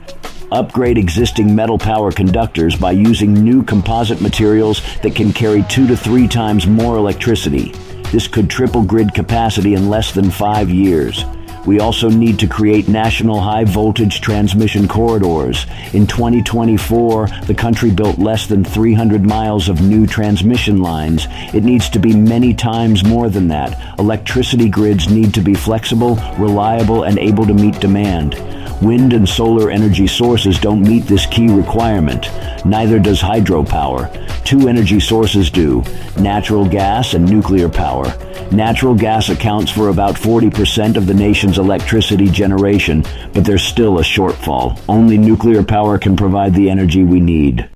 Upgrade existing metal power conductors by using new composite materials that can carry 2 to 3 times more electricity. This could triple grid capacity in less than 5 years. We also need to create national high-voltage transmission corridors. In 2024, the country built less than 300 miles of new transmission lines. It needs to be many times more than that. Electricity grids need to be flexible, reliable, and able to meet demand. Wind and solar energy sources don't meet this key requirement. Neither does hydropower. Two energy sources do: natural gas and nuclear power. Natural gas accounts for about 40% of the nation's electricity generation, but there's still a shortfall. Only nuclear power can provide the energy we need.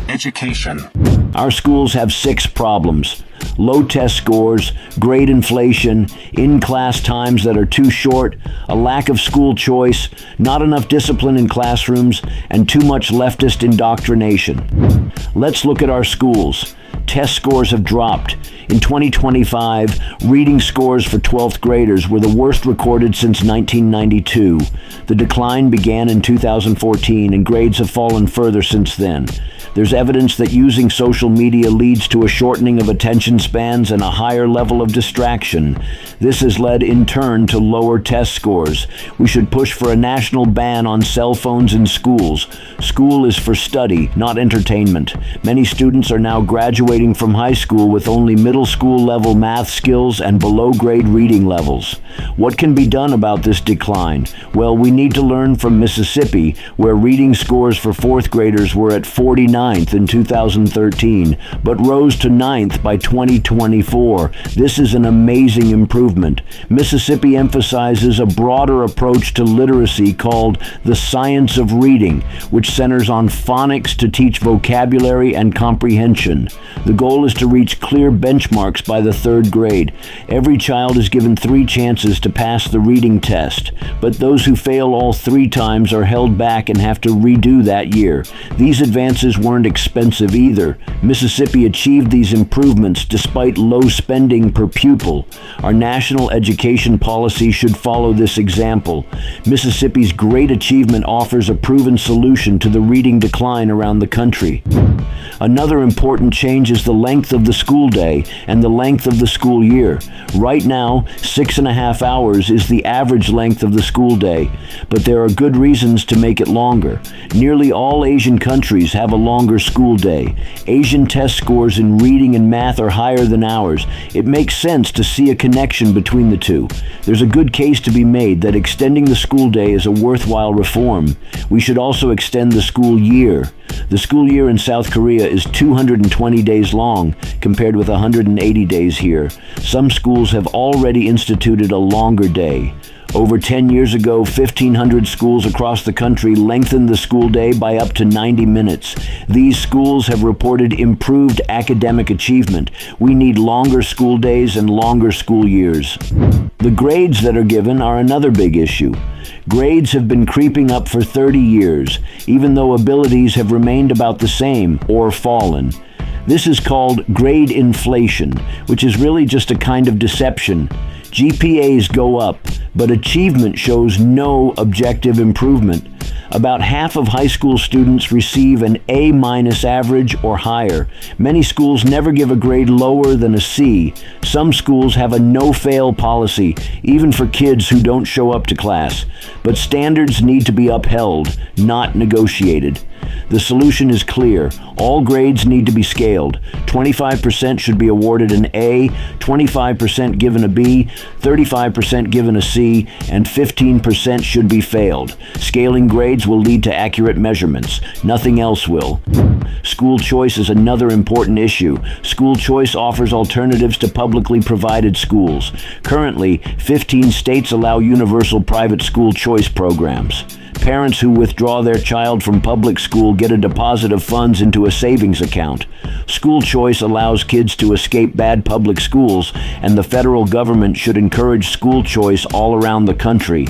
Education. Our schools have 6 problems: low test scores, grade inflation, in-class times that are too short, a lack of school choice, not enough discipline in classrooms, and too much leftist indoctrination. Let's look at our schools. Test scores have dropped. In 2025, reading scores for 12th graders were the worst recorded since 1992. The decline began in 2014, and grades have fallen further since then. There's evidence that using social media leads to a shortening of attention spans and a higher level of distraction. This has led in turn to lower test scores. We should push for a national ban on cell phones in schools. School is for study, not entertainment. Many students are now graduating from high school with only middle school level math skills and below grade reading levels. What can be done about this decline? Well, we need to learn from Mississippi, where reading scores for 4th graders were at 49th in 2013, but rose to 9th by 2024. This is an amazing improvement. Mississippi emphasizes a broader approach to literacy called the science of reading, which centers on phonics to teach vocabulary and comprehension. The goal is to reach clear benchmarks by the 3rd grade. Every child is given 3 chances to pass the reading test, but those who fail all 3 times are held back and have to redo that year. These advances weren't expensive either. Mississippi achieved these improvements despite low spending per pupil. Our national education policy should follow this example. Mississippi's great achievement offers a proven solution to the reading decline around the country. Another important change is the length of the school day and the length of the school year. Right now, 6.5 hours is the average length of the school day, but there are good reasons to make it longer. Nearly all Asian countries have a longer school day. Asian test scores in reading and math are higher than ours. It makes sense to see a connection between the two. There's a good case to be made that extending the school day is a worthwhile reform. We should also extend the school year. The school year in South Korea is 220 days long, compared with 180 days here. Some schools have already instituted a longer day. Over 10 years ago, 1,500 schools across the country lengthened the school day by up to 90 minutes. These schools have reported improved academic achievement. We need longer school days and longer school years. The grades that are given are another big issue. Grades have been creeping up for 30 years, even though abilities have remained about the same or fallen. This is called grade inflation, which is really just a kind of deception. GPAs go up, but achievement shows no objective improvement. About half of high school students receive an A- average or higher. Many schools never give a grade lower than a C. Some schools have a no-fail policy, even for kids who don't show up to class. But standards need to be upheld, not negotiated. The solution is clear. All grades need to be scaled. 25% should be awarded an A, 25% given a B, 35% given a C, and 15% should be failed. Scaling grades will lead to accurate measurements. Nothing else will. School choice is another important issue. School choice offers alternatives to publicly provided schools. Currently, 15 states allow universal private school choice programs. Parents who withdraw their child from public school get a deposit of funds into a savings account. School choice allows kids to escape bad public schools, and the federal government should encourage school choice all around the country.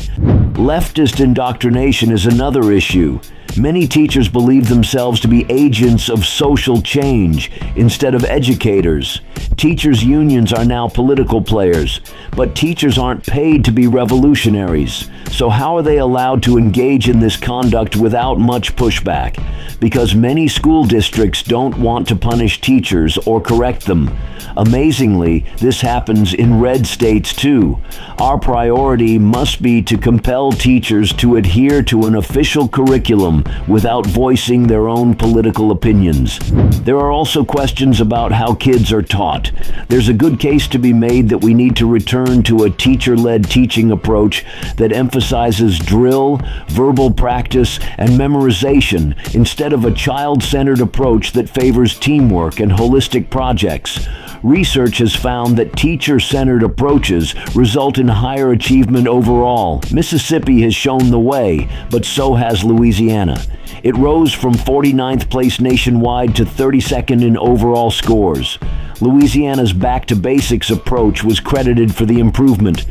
Leftist indoctrination is another issue. Many teachers believe themselves to be agents of social change instead of educators. Teachers' unions are now political players, but teachers aren't paid to be revolutionaries. So how are they allowed to engage in this conduct without much pushback? Because many school districts don't want to punish teachers or correct them. Amazingly, this happens in red states too. Our priority must be to compel teachers to adhere to an official curriculum without voicing their own political opinions. There are also questions about how kids are taught. There's a good case to be made that we need to return to a teacher-led teaching approach that emphasizes drill, verbal practice, and memorization instead of a child-centered approach that favors teamwork and holistic projects. Research has found that teacher-centered approaches result in higher achievement overall. Mississippi has shown the way, but so has Louisiana. It rose from 49th place nationwide to 32nd in overall scores. Louisiana's back-to-basics approach was credited for the improvement.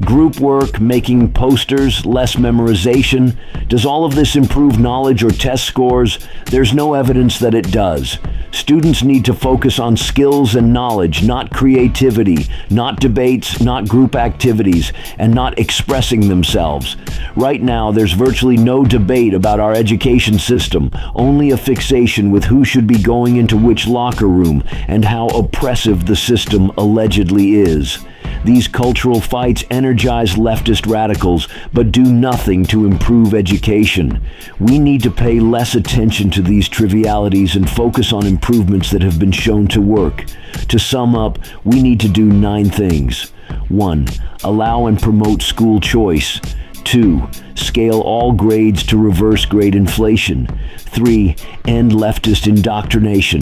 Group work, making posters, less memorization. Does all of this improve knowledge or test scores? There's no evidence that it does. Students need to focus on skills and knowledge, not creativity, not debates, not group activities, and not expressing themselves. Right now, there's virtually no debate about our education system, only a fixation with who should be going into which locker room and how oppressive the system allegedly is. These cultural fights energize leftist radicals, but do nothing to improve education. We need to pay less attention to these trivialities and focus on improvements that have been shown to work. To sum up, we need to do 9 things. 1. Allow and promote school choice. 2. Scale all grades to reverse grade inflation. 3. End leftist indoctrination.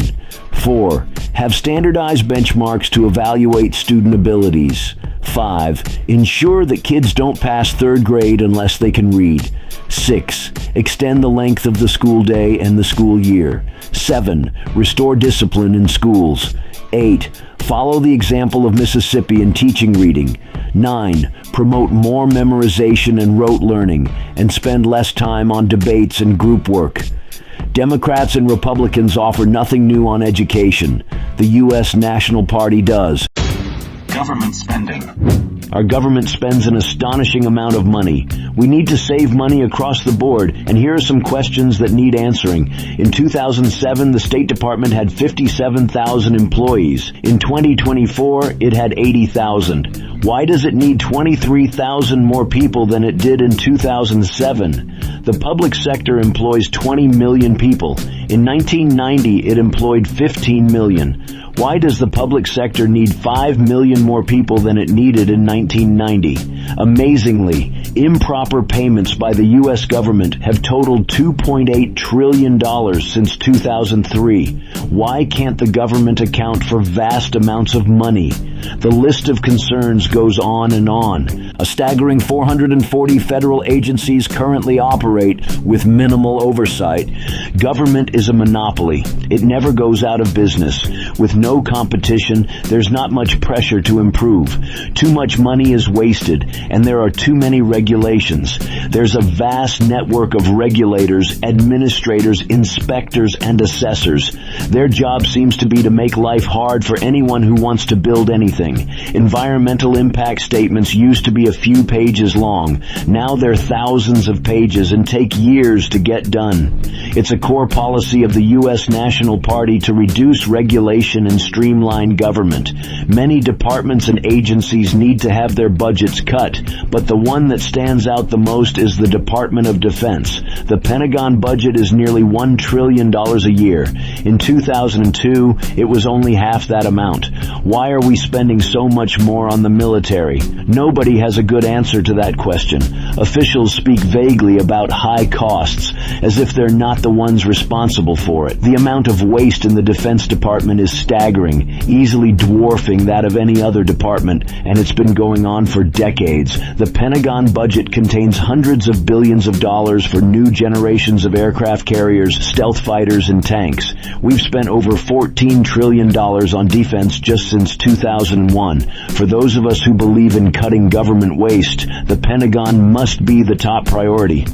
4. Have standardized benchmarks to evaluate student abilities. 5. Ensure that kids don't pass 3rd grade unless they can read. 6. Extend the length of the school day and the school year. 7. Restore discipline in schools. 8. Follow the example of Mississippi in teaching reading. 9. Promote more memorization and rote learning, and spend less time on debates and group work. Democrats and Republicans offer nothing new on education. The U.S. National Party does. Government spending. Our government spends an astonishing amount of money. We need to save money across the board, and here are some questions that need answering. In 2007, the State Department had 57,000 employees. In 2024, it had 80,000. Why does it need 23,000 more people than it did in 2007? The public sector employs 20 million people. In 1990, it employed 15 million. Why does the public sector need 5 million more people than it needed in 1990? Amazingly, improper payments by the U.S. government have totaled $2.8 trillion since 2003. Why can't the government account for vast amounts of money? The list of concerns goes on and on. A staggering 440 federal agencies currently operate with minimal oversight. Government is a monopoly. It never goes out of business. With no competition, there's not much pressure to improve. Too much money is wasted, and there are too many regulations. There's a vast network of regulators, administrators, inspectors, and assessors. Their job seems to be to make life hard for anyone who wants to build anything. everything. Environmental impact statements used to be a few pages long. Now they're thousands of pages and take years to get done. It's a core policy of the U.S. National Party to reduce regulation and streamline government. Many departments and agencies need to have their budgets cut, but the one that stands out the most is the Department of Defense. The Pentagon budget is nearly $1 trillion a year. In 2002, it was only half that amount. Why are we spending so much more on the military? Nobody has a good answer to that question. Officials speak vaguely about high costs, as if they're not the ones responsible for it. The amount of waste in the Defense Department is staggering, easily dwarfing that of any other department, and it's been going on for decades. The Pentagon budget contains hundreds of billions of dollars for new generations of aircraft carriers, stealth fighters, and tanks. We've spent over $14 trillion on defense just since 2001. For those of us who believe in cutting government waste, the Pentagon must be the top priority.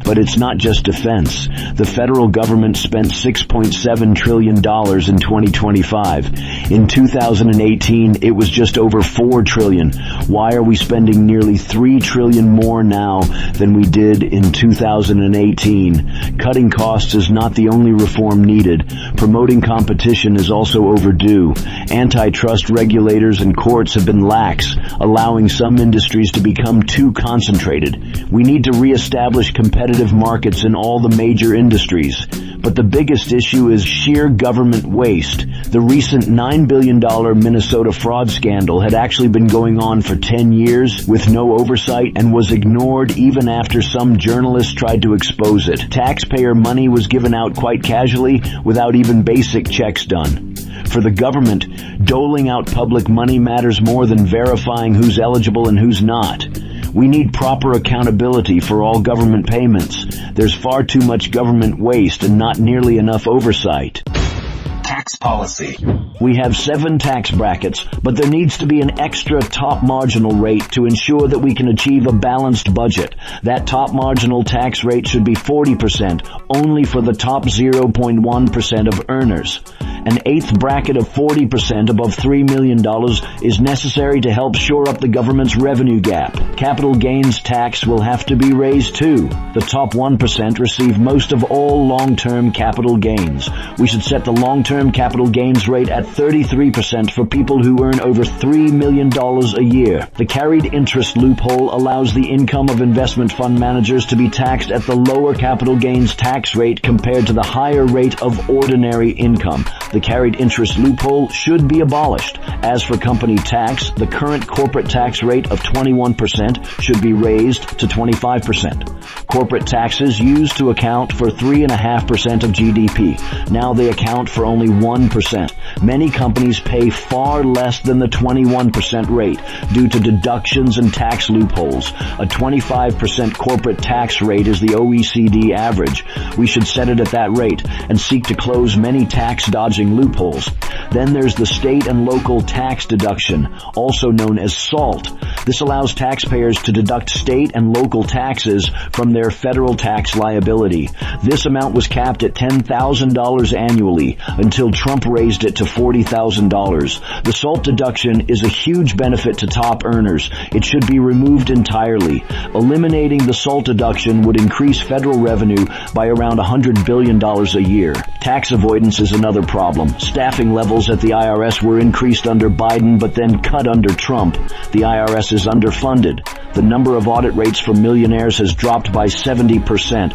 But it's not just defense. The federal government spent $6.7 trillion in 2025. In 2018, it was just over $4 trillion. Why are we spending nearly $3 trillion more now than we did in 2018? Cutting costs is not the only reform needed. Promoting competition is also overdue. Antitrust regulators and courts have been lax, allowing some industries to become too concentrated. We need to reestablish competitive markets in all the major industries. But the biggest issue is sheer government waste. The recent $9 billion Minnesota fraud scandal had actually been going on for 10 years with no oversight and was ignored even after some journalists tried to expose it. Taxpayer money was given out quite casually without even basic checks done. For the government, doling out public money matters more than verifying who's eligible and who's not. We need proper accountability for all government payments. There's far too much government waste and not nearly enough oversight. Tax policy. We have 7 tax brackets, but there needs to be an extra top marginal rate to ensure that we can achieve a balanced budget. That top marginal tax rate should be 40%, only for the top 0.1% of earners. An 8th bracket of 40% above $3 million is necessary to help shore up the government's revenue gap. Capital gains tax will have to be raised too. The top 1% receive most of all long-term capital gains. We should set the long-term capital gains rate at 33% for people who earn over $3 million a year. The carried interest loophole allows the income of investment fund managers to be taxed at the lower capital gains tax rate compared to the higher rate of ordinary income. The carried interest loophole should be abolished. As for company tax, the current corporate tax rate of 21% should be raised to 25%. Corporate taxes used to account for 3.5% of GDP. Now they account for only 1%. Many companies pay far less than the 21% rate due to deductions and tax loopholes. A 25% corporate tax rate is the OECD average. We should set it at that rate and seek to close many tax-dodging loopholes. Then there's the state and local tax deduction, also known as SALT. This allows taxpayers to deduct state and local taxes from their federal tax liability. This amount was capped at $10,000 annually until Trump raised it to $40,000. The SALT deduction is a huge benefit to top earners. It should be removed entirely. Eliminating the SALT deduction would increase federal revenue by around $100 billion a year. Tax avoidance is another problem. Staffing levels at the IRS were increased under Biden but then cut under Trump. The IRS is underfunded. The number of audit rates for millionaires has dropped by 70%.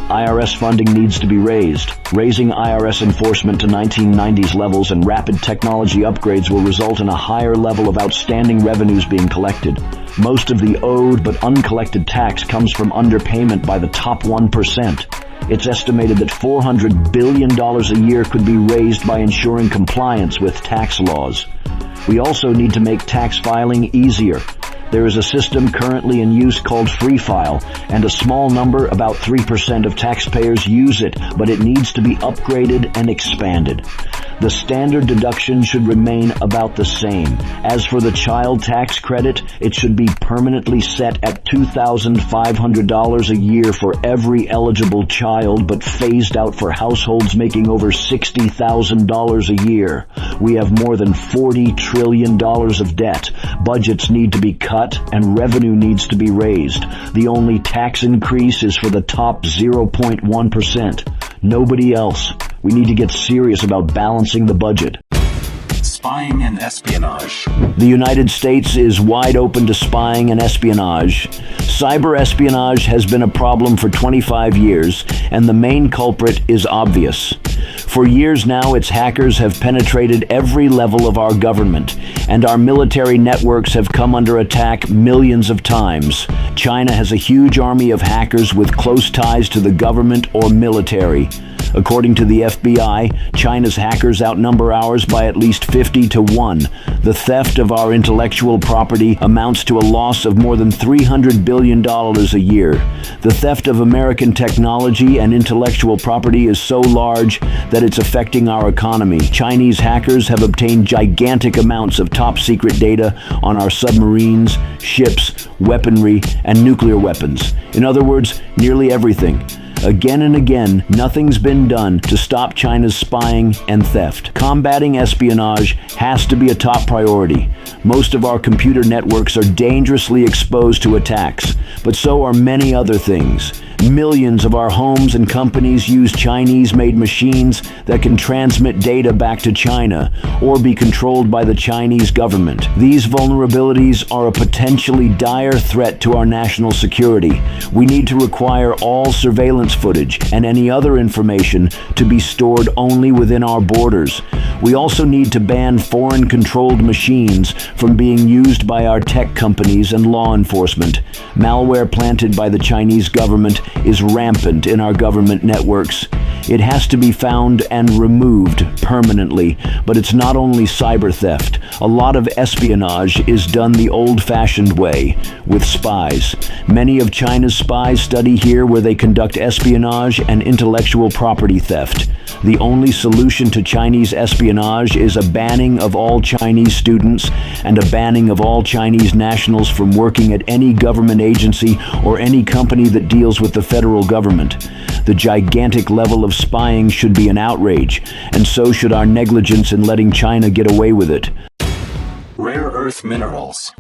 IRS funding needs to be raised. Raising IRS enforcement to 1990s levels and rapid technology upgrades will result in a higher level of outstanding revenues being collected. Most of the owed but uncollected tax comes from underpayment by the top 1%. It's estimated that $400 billion a year could be raised by ensuring compliance with tax laws. We also need to make tax filing easier. There is a system currently in use called Free File, and a small number, about 3% of taxpayers use it, but it needs to be upgraded and expanded. The standard deduction should remain about the same. As for the child tax credit, it should be permanently set at $2,500 a year for every eligible child, but phased out for households making over $60,000 a year. We have more than $40 trillion of debt. Budgets need to be cut and revenue needs to be raised. The only tax increase is for the top 0.1%. Nobody else. We need to get serious about balancing the budget. Spying and espionage. The United States is wide open to spying and espionage. Cyber espionage has been a problem for 25 years, and the main culprit is obvious. For years now, its hackers have penetrated every level of our government, and our military networks have come under attack millions of times. China has a huge army of hackers with close ties to the government or military. According to the FBI, China's hackers outnumber ours by at least 50 to 1. The theft of our intellectual property amounts to a loss of more than $300 billion a year. The theft of American technology and intellectual property is so large that it's affecting our economy. Chinese hackers have obtained gigantic amounts of top-secret data on our submarines, ships, weaponry, and nuclear weapons. In other words, nearly everything. Again and again, nothing's been done to stop China's spying and theft. Combating espionage has to be a top priority. Most of our computer networks are dangerously exposed to attacks, but so are many other things. Millions of our homes and companies use Chinese-made machines that can transmit data back to China or be controlled by the Chinese government. These vulnerabilities are a potentially dire threat to our national security. We need to require all surveillance footage and any other information to be stored only within our borders. We also need to ban foreign-controlled machines from being used by our tech companies and law enforcement. Malware planted by the Chinese government is rampant in our government networks. It has to be found and removed permanently, but it's not only cyber theft. A lot of espionage is done the old-fashioned way, with spies. Many of China's spies study here where they conduct espionage and intellectual property theft. The only solution to Chinese espionage is a banning of all Chinese students and a banning of all Chinese nationals from working at any government agency or any company that deals with the federal government. The gigantic level of spying should be an outrage, and so should our negligence in letting China get away with it. Rare earth minerals.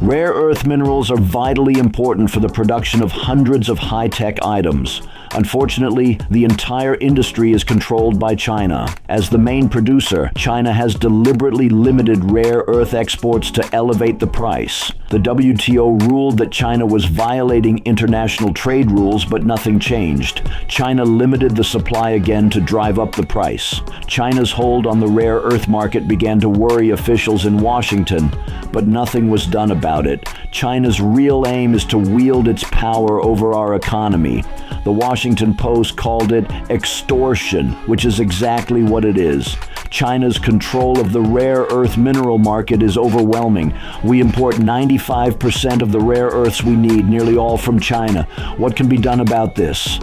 Rare earth minerals are vitally important for the production of hundreds of high-tech items. Unfortunately, the entire industry is controlled by China. As the main producer, China has deliberately limited rare earth exports to elevate the price. The WTO ruled that China was violating international trade rules, but nothing changed. China limited the supply again to drive up the price. China's hold on the rare earth market began to worry officials in Washington, but nothing was done about it. China's real aim is to wield its power over our economy. The Washington Post called it extortion, which is exactly what it is. China's control of the rare earth mineral market is overwhelming. We import 95% of the rare earths we need, nearly all from China. What can be done about this?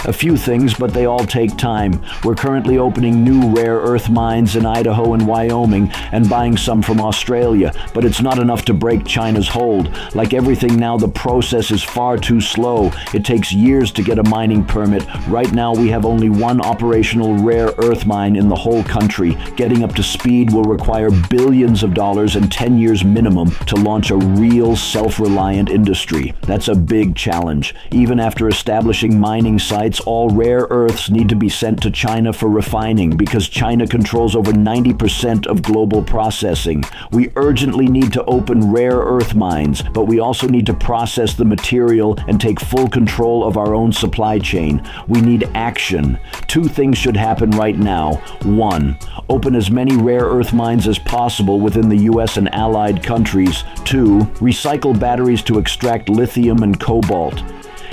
A few things, but they all take time. We're currently opening new rare earth mines in Idaho and Wyoming and buying some from Australia, but it's not enough to break China's hold. Like everything now, the process is far too slow. It takes years to get a mining permit. Right now, we have only one operational rare earth mine in the whole country. Getting up to speed will require billions of dollars and 10 years minimum to launch a real self-reliant industry. That's a big challenge. Even after establishing mining sites, all rare earths need to be sent to China for refining because China controls over 90% of global processing. We urgently need to open rare earth mines, but we also need to process the material and take full control of our own supply chain. We need action. Two things should happen right now. One, open as many rare earth mines as possible within the US and allied countries. Two, recycle batteries to extract lithium and cobalt.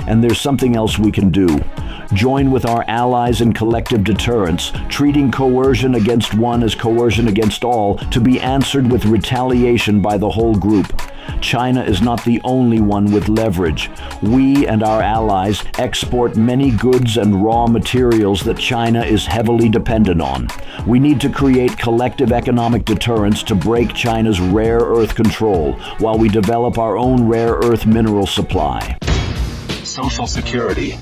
And there's something else we can do. Join with our allies in collective deterrence, treating coercion against one as coercion against all, to be answered with retaliation by the whole group. China is not the only one with leverage. We and our allies export many goods and raw materials that China is heavily dependent on. We need to create collective economic deterrence to break China's rare earth control while we develop our own rare earth mineral supply. Social Security.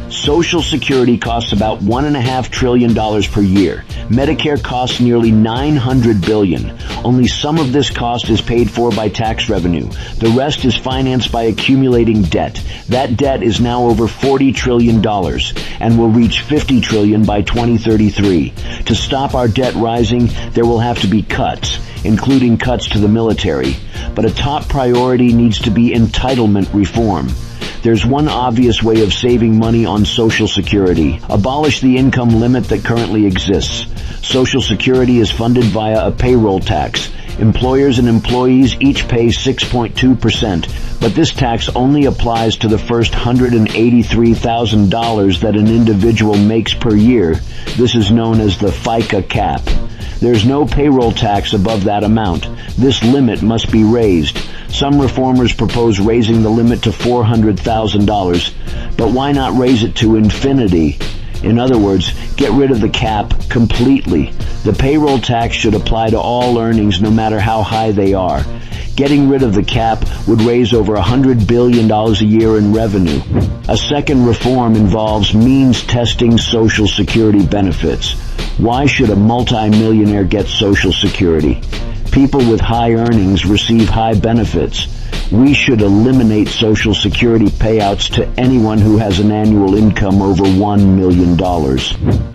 Social Security costs about $1.5 trillion per year. Medicare costs nearly $900 billion. Only some of this cost is paid for by tax revenue. The rest is financed by accumulating debt. That debt is now over $40 trillion and will reach $50 trillion by 2033. To stop our debt rising, there will have to be cuts, including cuts to the military. But a top priority needs to be entitlement reform. There's one obvious way of saving money on Social Security. Abolish the income limit that currently exists. Social Security is funded via a payroll tax. Employers and employees each pay 6.2%, but this tax only applies to the first $183,000 that an individual makes per year. This is known as the FICA cap. There's no payroll tax above that amount. This limit must be raised. Some reformers propose raising the limit to $400,000, but why not raise it to infinity? In other words, get rid of the cap completely. The payroll tax should apply to all earnings no matter how high they are. Getting rid of the cap would raise over $100 billion a year in revenue. A second reform involves means testing Social Security benefits. Why should a multimillionaire get Social Security? People with high earnings receive high benefits. We should eliminate Social Security payouts to anyone who has an annual income over $1 million.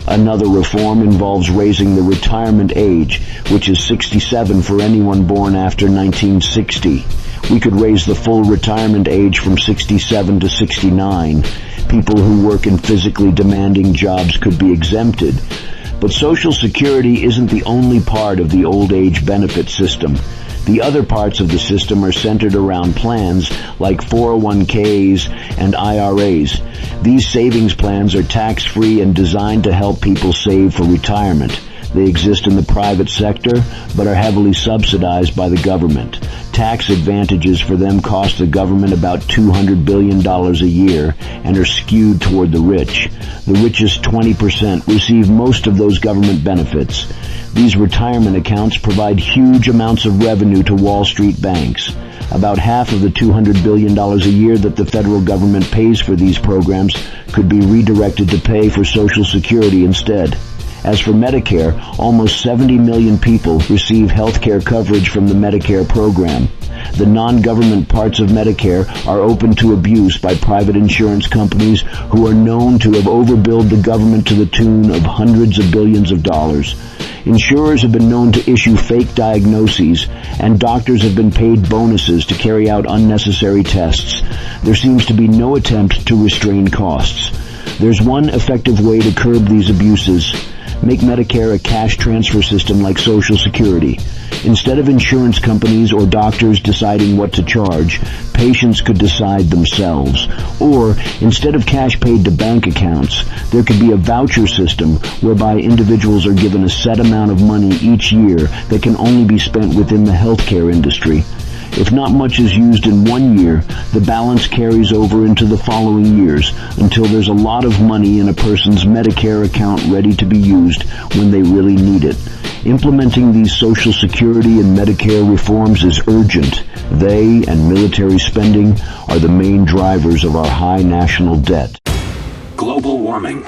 Another reform involves raising the retirement age, which is 67 for anyone born after 1960. We could raise the full retirement age from 67 to 69. People who work in physically demanding jobs could be exempted. But Social Security isn't the only part of the old age benefit system. The other parts of the system are centered around plans like 401ks and IRAs. These savings plans are tax-free and designed to help people save for retirement. They exist in the private sector, but are heavily subsidized by the government. Tax advantages for them cost the government about $200 billion a year and are skewed toward the rich. The richest 20% receive most of those government benefits. These retirement accounts provide huge amounts of revenue to Wall Street banks. About half of the $200 billion a year that the federal government pays for these programs could be redirected to pay for Social Security instead. As for Medicare, almost 70 million people receive health care coverage from the Medicare program. The non-government parts of Medicare are open to abuse by private insurance companies who are known to have overbilled the government to the tune of hundreds of billions of dollars. Insurers have been known to issue fake diagnoses, and doctors have been paid bonuses to carry out unnecessary tests. There seems to be no attempt to restrain costs. There's one effective way to curb these abuses. Make Medicare a cash transfer system like Social Security. Instead of insurance companies or doctors deciding what to charge, patients could decide themselves. Or, instead of cash paid to bank accounts, there could be a voucher system whereby individuals are given a set amount of money each year that can only be spent within the healthcare industry. If not much is used in one year, the balance carries over into the following years until there's a lot of money in a person's Medicare account ready to be used when they really need it. Implementing these Social Security and Medicare reforms is urgent. They and military spending are the main drivers of our high national debt. Global warming.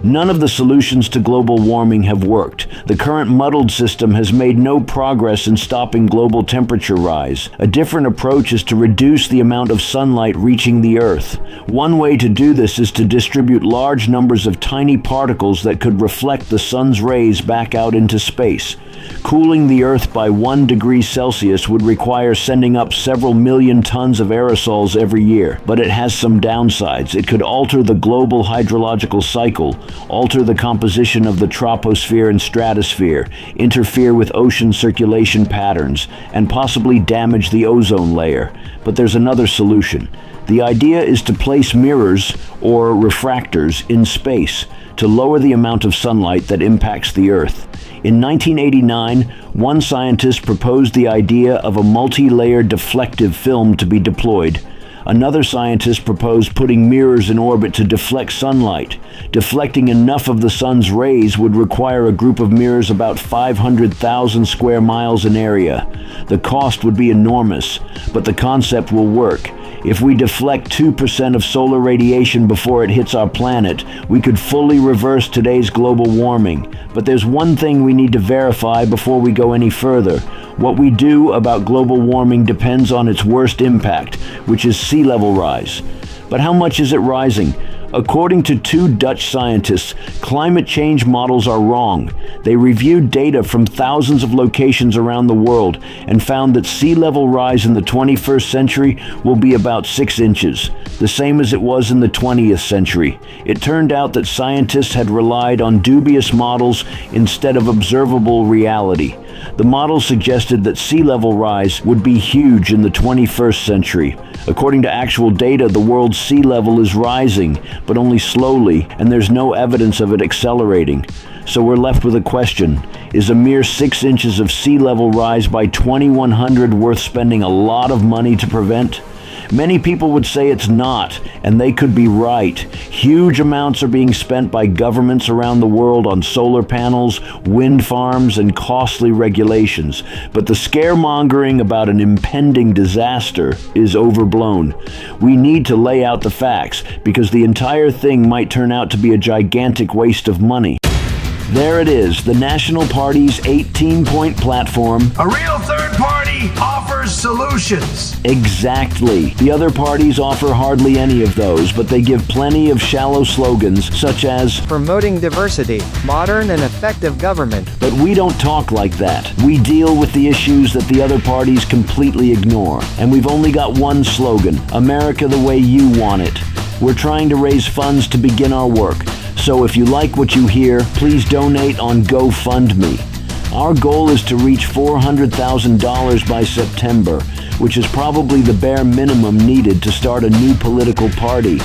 None of the solutions to global warming have worked. The current muddled system has made no progress in stopping global temperature rise. A different approach is to reduce the amount of sunlight reaching the Earth. One way to do this is to distribute large numbers of tiny particles that could reflect the sun's rays back out into space. Cooling the Earth by 1 degree Celsius would require sending up several million tons of aerosols every year, but it has some downsides. It could alter the global hydrological cycle, alter the composition of the troposphere and stratosphere, interfere with ocean circulation patterns, and possibly damage the ozone layer. But there's another solution. The idea is to place mirrors or refractors in space to lower the amount of sunlight that impacts the Earth. In 1989, one scientist proposed the idea of a multi-layer deflective film to be deployed. Another scientist proposed putting mirrors in orbit to deflect sunlight. Deflecting enough of the sun's rays would require a group of mirrors about 500,000 square miles in area. The cost would be enormous, but the concept will work. If we deflect 2% of solar radiation before it hits our planet, we could fully reverse today's global warming. But there's one thing we need to verify before we go any further. What we do about global warming depends on its worst impact, which is sea level rise. But how much is it rising? According to two Dutch scientists, climate change models are wrong. They reviewed data from thousands of locations around the world and found that sea level rise in the 21st century will be about 6 inches, the same as it was in the 20th century. It turned out that scientists had relied on dubious models instead of observable reality. The models suggested that sea level rise would be huge in the 21st century. According to actual data, the world's sea level is rising, but only slowly, and there's no evidence of it accelerating. So we're left with a question. Is a mere 6 inches of sea level rise by 2100 worth spending a lot of money to prevent? Many people would say it's not, and they could be right. Huge amounts are being spent by governments around the world on solar panels, wind farms, and costly regulations. But the scaremongering about an impending disaster is overblown. We need to lay out the facts, because the entire thing might turn out to be a gigantic waste of money. There it is, the National Party's 18-point platform. A real third party offers solutions. Exactly. The other parties offer hardly any of those, but they give plenty of shallow slogans such as promoting diversity, modern and effective government. But we don't talk like that. We deal with the issues that the other parties completely ignore. And we've only got one slogan, America the way you want it. We're trying to raise funds to begin our work. So if you like what you hear, please donate on GoFundMe. Our goal is to reach $400,000 by September, which is probably the bare minimum needed to start a new political party.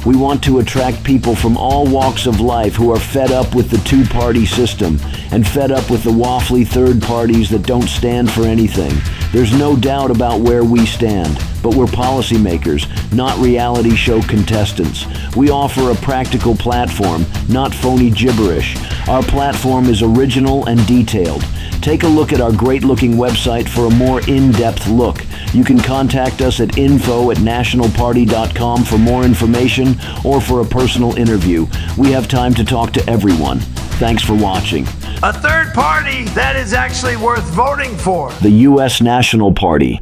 We want to attract people from all walks of life who are fed up with the two-party system and fed up with the waffly third parties that don't stand for anything. There's no doubt about where we stand, but we're policymakers, not reality show contestants. We offer a practical platform, not phony gibberish. Our platform is original and detailed. Take a look at our great-looking website for a more in-depth look. You can contact us at info@nationalparty.com for more information or for a personal interview. We have time to talk to everyone. Thanks for watching. A third party that is actually worth voting for. The U.S. National Party.